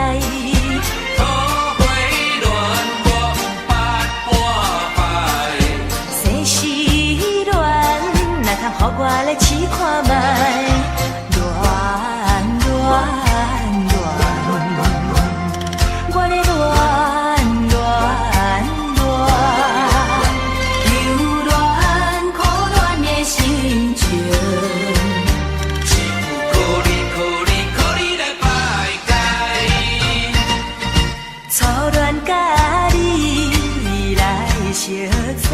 土花恋我捌半摆，世事恋，哪通予我来试看卖？恋恋恋，我咧恋恋恋，留恋可恋的心情。可你来排解，初恋甲你来相知，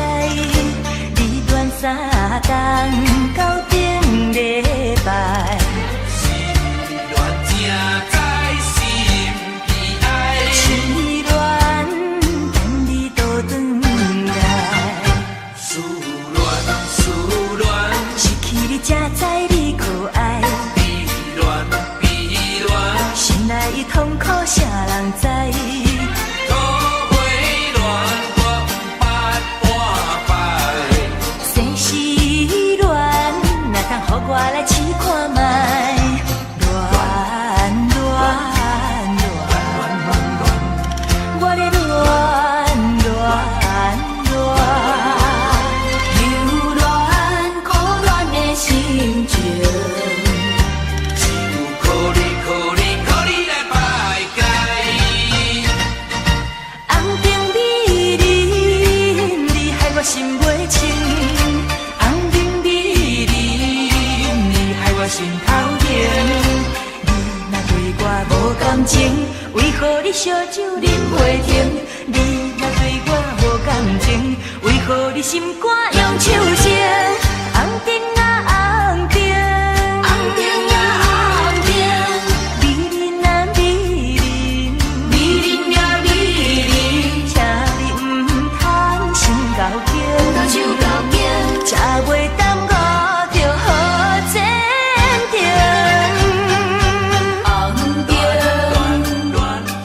你恋三冬到顶礼拜，恋正在心悲哀，痴恋等你倒转来，思恋失去你才知你可爱，依恋，心内伊痛苦啥人知？土花恋我捌半摆，世事恋，哪通予我来试看卖？恋恋恋，我咧恋恋恋，留恋可恋的心情。可你来排解，红灯美人，你害我心袂清。红灯美人，你害我心头疼。你若对我无感情，为何你烧酒啉袂停？你若对我无感情，为何你心肝用手牵？红灯啊红灯，红灯啊红灯，美人啊美人，美人啊美人，请你唔通伤交情，才袂当我着好坚定。红灯美人，红灯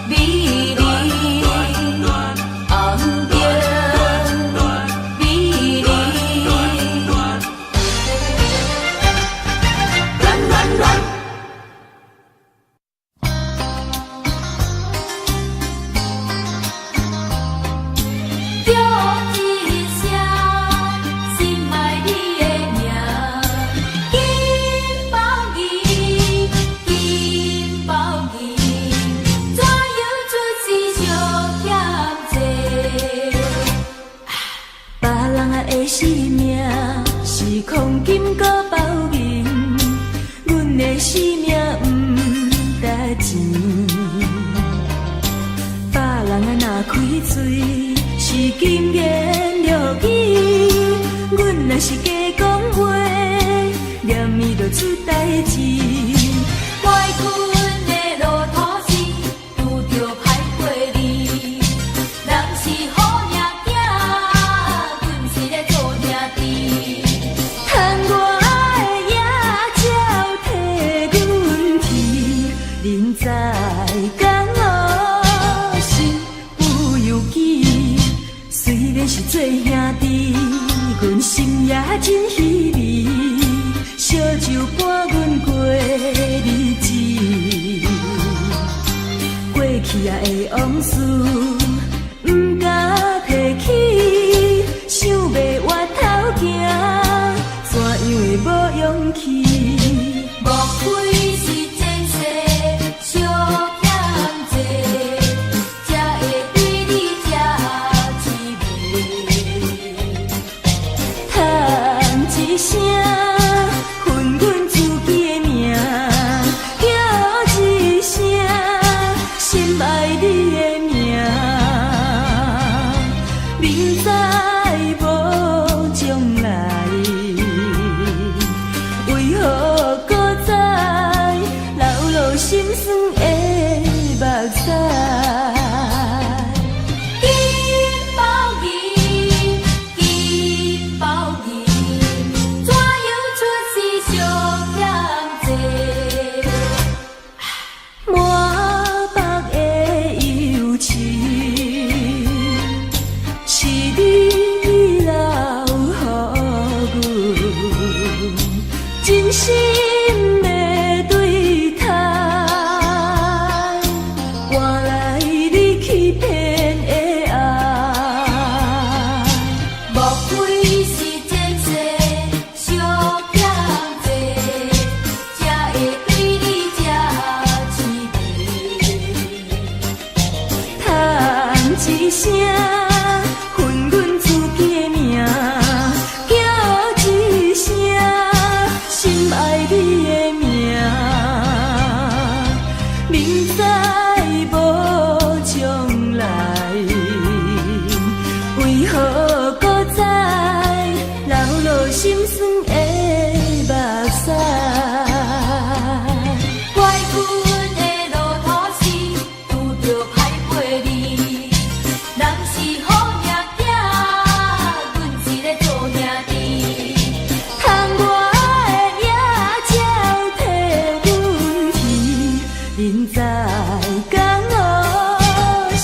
美人。分阮自己的命，叫一声。屎。金包银，金包银，怎样出世上险济？满腹的忧情，是你留予阮，真心的对待，换来你欺骗的爱。莫非是前世相欠债，才会对你这痴迷？叹一声，恨阮自己的命，叫一声，心爱你的名。明知无将来，为何搁再流落心酸的目屎？怪阮的路途是拄着歹陪你，人是好命囝，阮是咧做兄弟。窗外的野鸟替阮啼，人在江湖心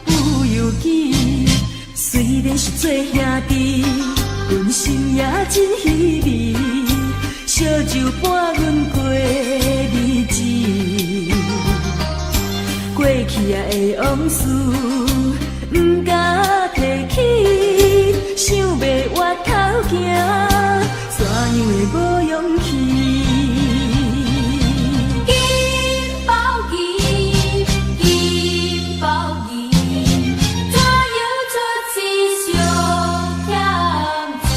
有犹记。虽然是做兄弟，阮心也真稀微，烧酒伴阮过日子。过去啊的往事，不敢提起，想要越头行，怎样会无勇气？金包银，金包银，怎样出世上欠债？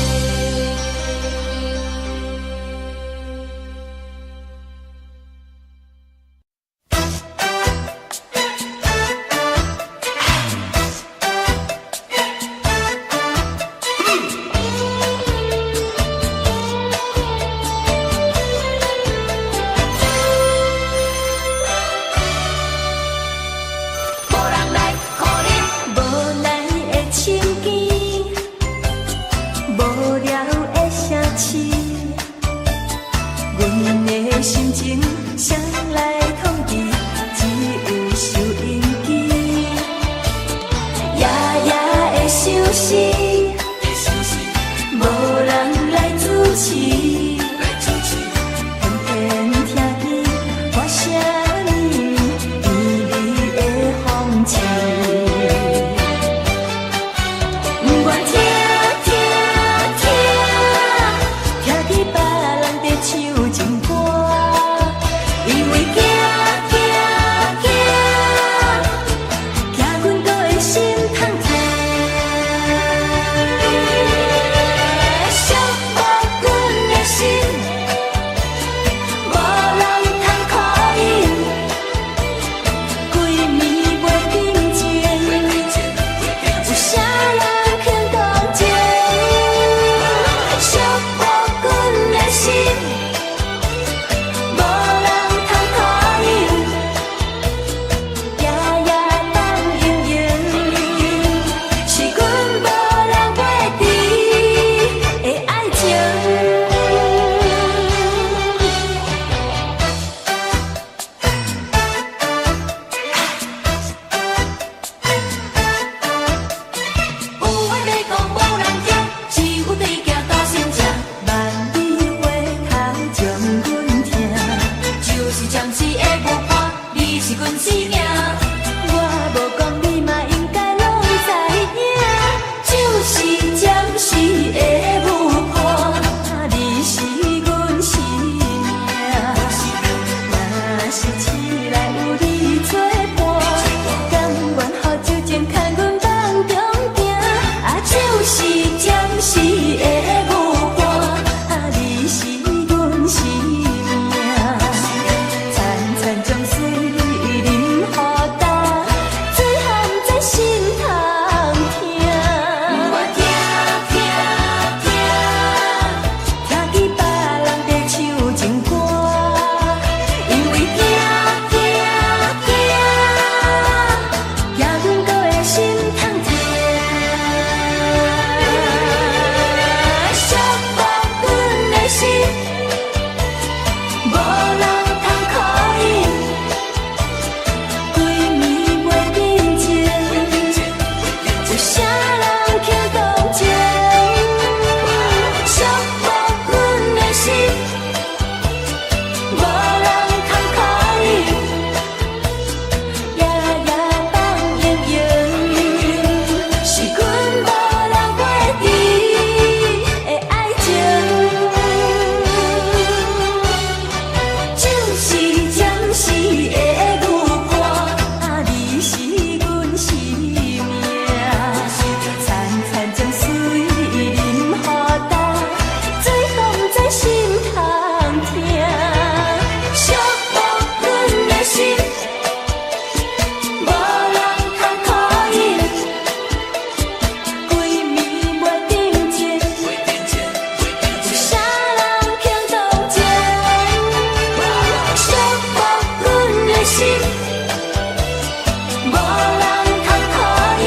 无人通可忍，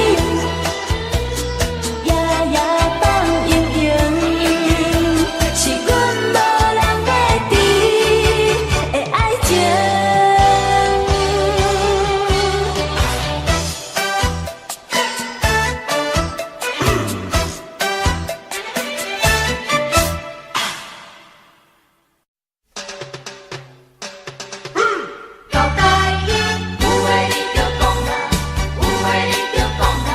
夜夜放盈盈，是阮无人要治的爱情。交代伊，有话你着讲啦，有话你着讲啦。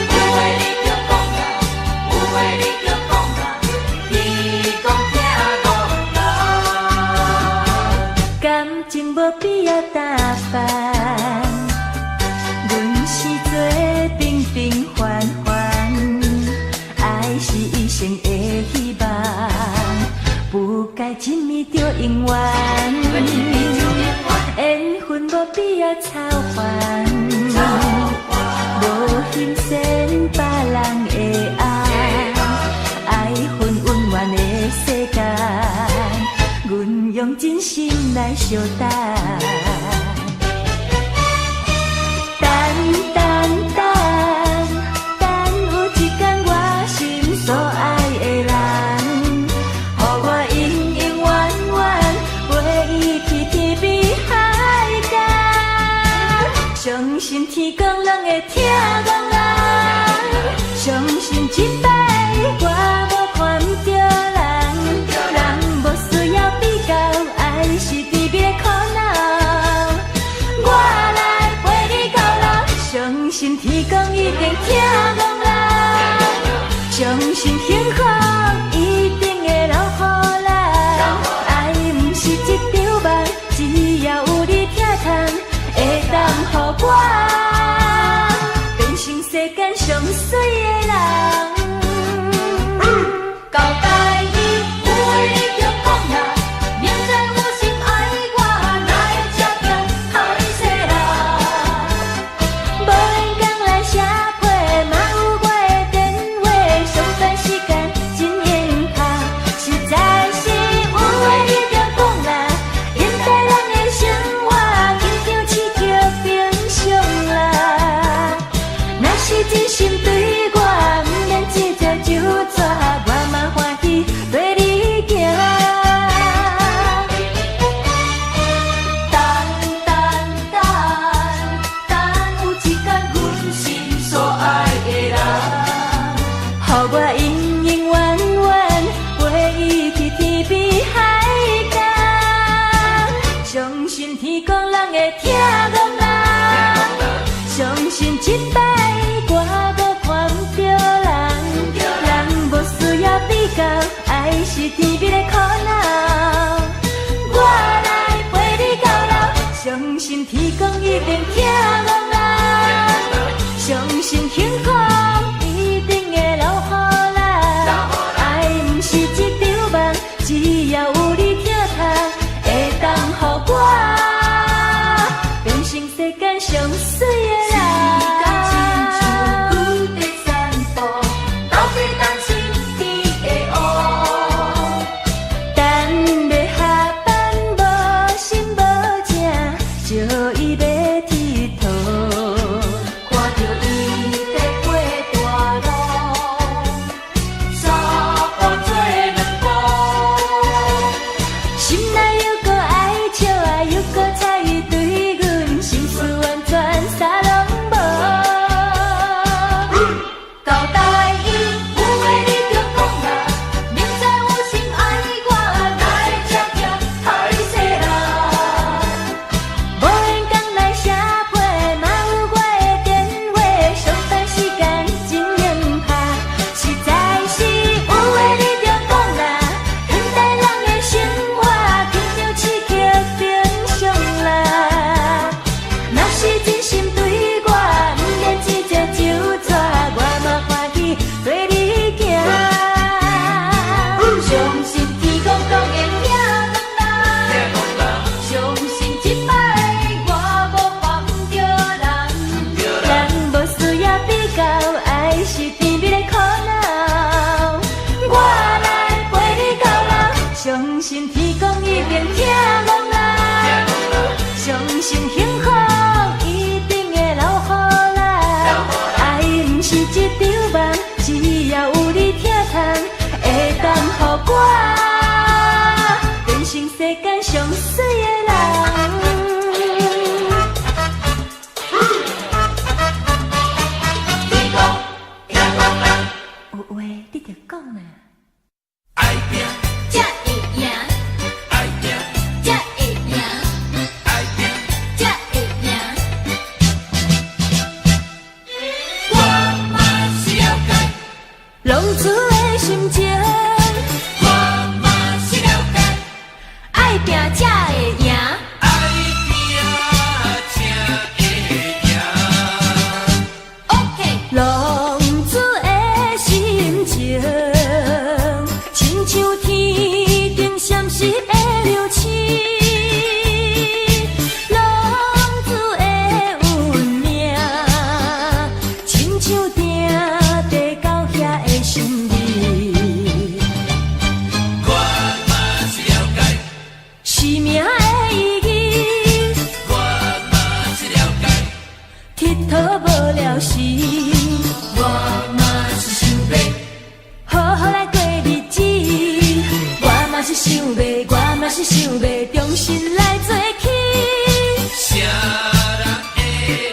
有话你着讲啦，有话你着讲啦，你讲听讲啦。感情无必要打扮，阮是做平平凡凡，爱是一生的希望，不该亲密就永远，缘分无必要操烦，无欣赏别人的爱，爱恨温暖的世间，阮用真心来相等。等等等，等有一天我心所爱的人，予我永永远远陪伊去天边海角。相信天公人会听讲人，相信这摆我无看不着人，人无需要比较，爱是甜蜜的苦恼。我来陪你到老，相信天公一定听讲人，相信幸福一定会留予咱。爱不是一场梦，只要有你疼痛，会当予我变成世间上水的人。交代伊，有话你着讲啦，明知有心爱我，哪会这样予你说啦？无闲工来写批，嘛有我的电话，上班时间真严格，实在是有话你着讲啦，因待人的生活紧张刺激平常啦。若是真心对我，不免一折就纸，我嘛欢喜对你行。等等等，等有一天阮心所爱的人。予我永永远远陪伊去天边海角，相信天公人会听讲人，相信这摆我无看不着人，人无需要比较，爱是甜蜜的苦恼。我来陪你到老，相信天公一定听讲人，相信幸福一定会留予咱。爱不是一场梦，只要有你疼痛，会当予我变成世间上水的人。时间亲像阮在散步，斗地担心天的乌。等要下班无心无情，借伊要铁拢已经听拢啦，相信幸福一定会留予咱。爱毋是一场梦，只要有你疼痛，会当予我变成世间上水的人。有话你着讲啦。爱拼才会赢，爱拼才会赢，爱拼，才会赢。我嘛是了解，浪子的心情，我嘛是了解，爱拼才会赢。爱拼才会赢。 OK，浪子的心情，亲像天顶闪烁的流星。浪子的运命，亲像定地到遐的心意。我嘛是了解，生命的意义，我嘛是了解，佚佗无聊时。我嘛是想要。 好好来过日子，我嘛是想要，我嘛是想要重新来做起。啥人会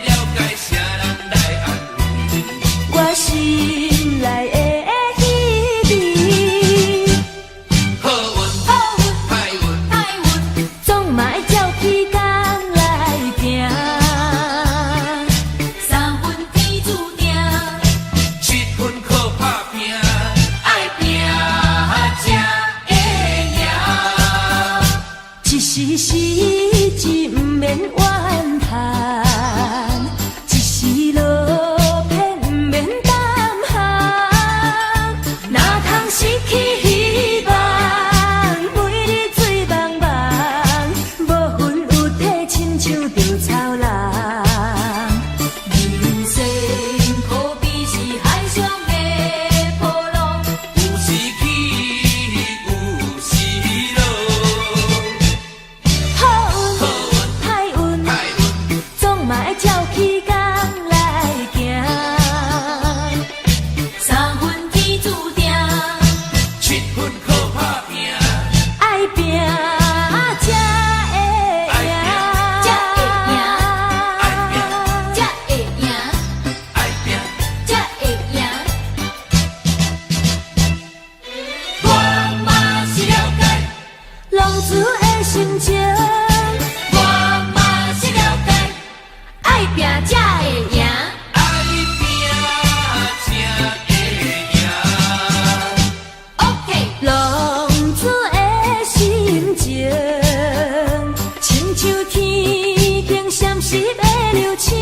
了解，啥人来安慰？我心内的希冀，好运，歹运，爱阮总嘛爱照起工来行。三分天注定， 7分靠打拼，爱拼才会赢。一时时一毋免怨叹，一时落偏毋免胆寒。哪通失去希望？每日醉茫茫，无魂有体，亲像稻草人。人生可比是海上的波浪，有时起，有时落。好运歹运，歹运，总嘛爱照起工来行。三分天注定， 7分靠打拼，爱拼才会赢，才会赢，爱拼，才会赢。我嘛是了解，浪子的心情，我嘛是了解，爱拼才会赢。爱拼才会赢。 OK，浪子的心情，亲像天顶闪烁的流星。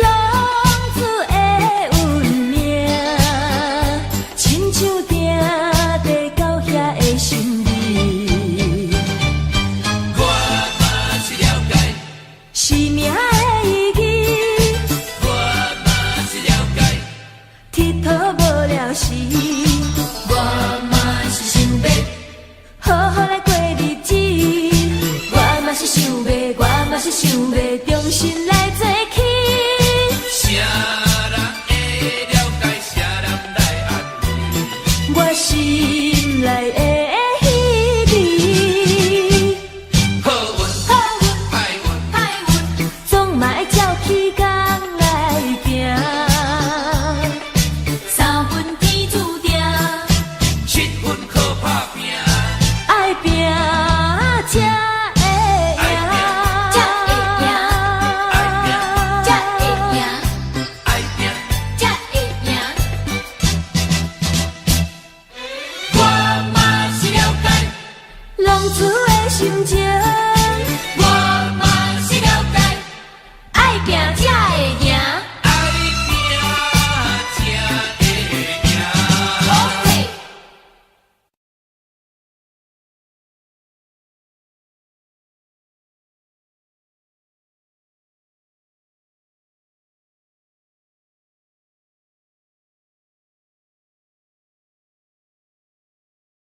浪子的运命，亲像定地到遐的心意。我嘛是了解，生命的意义，我嘛是了解，佚佗无聊时。我嘛是想要，好好来过日子，我嘛是想要，我嘛是想要重新来做起。啥人会了解，啥人来安慰？我心内的希冀，好运，歹运，总嘛爱照起工来行。三分天注定， 7分靠打拼，爱拼才会赢，才会赢，才会赢，爱拼，才会赢。我嘛是了解，浪子的心情。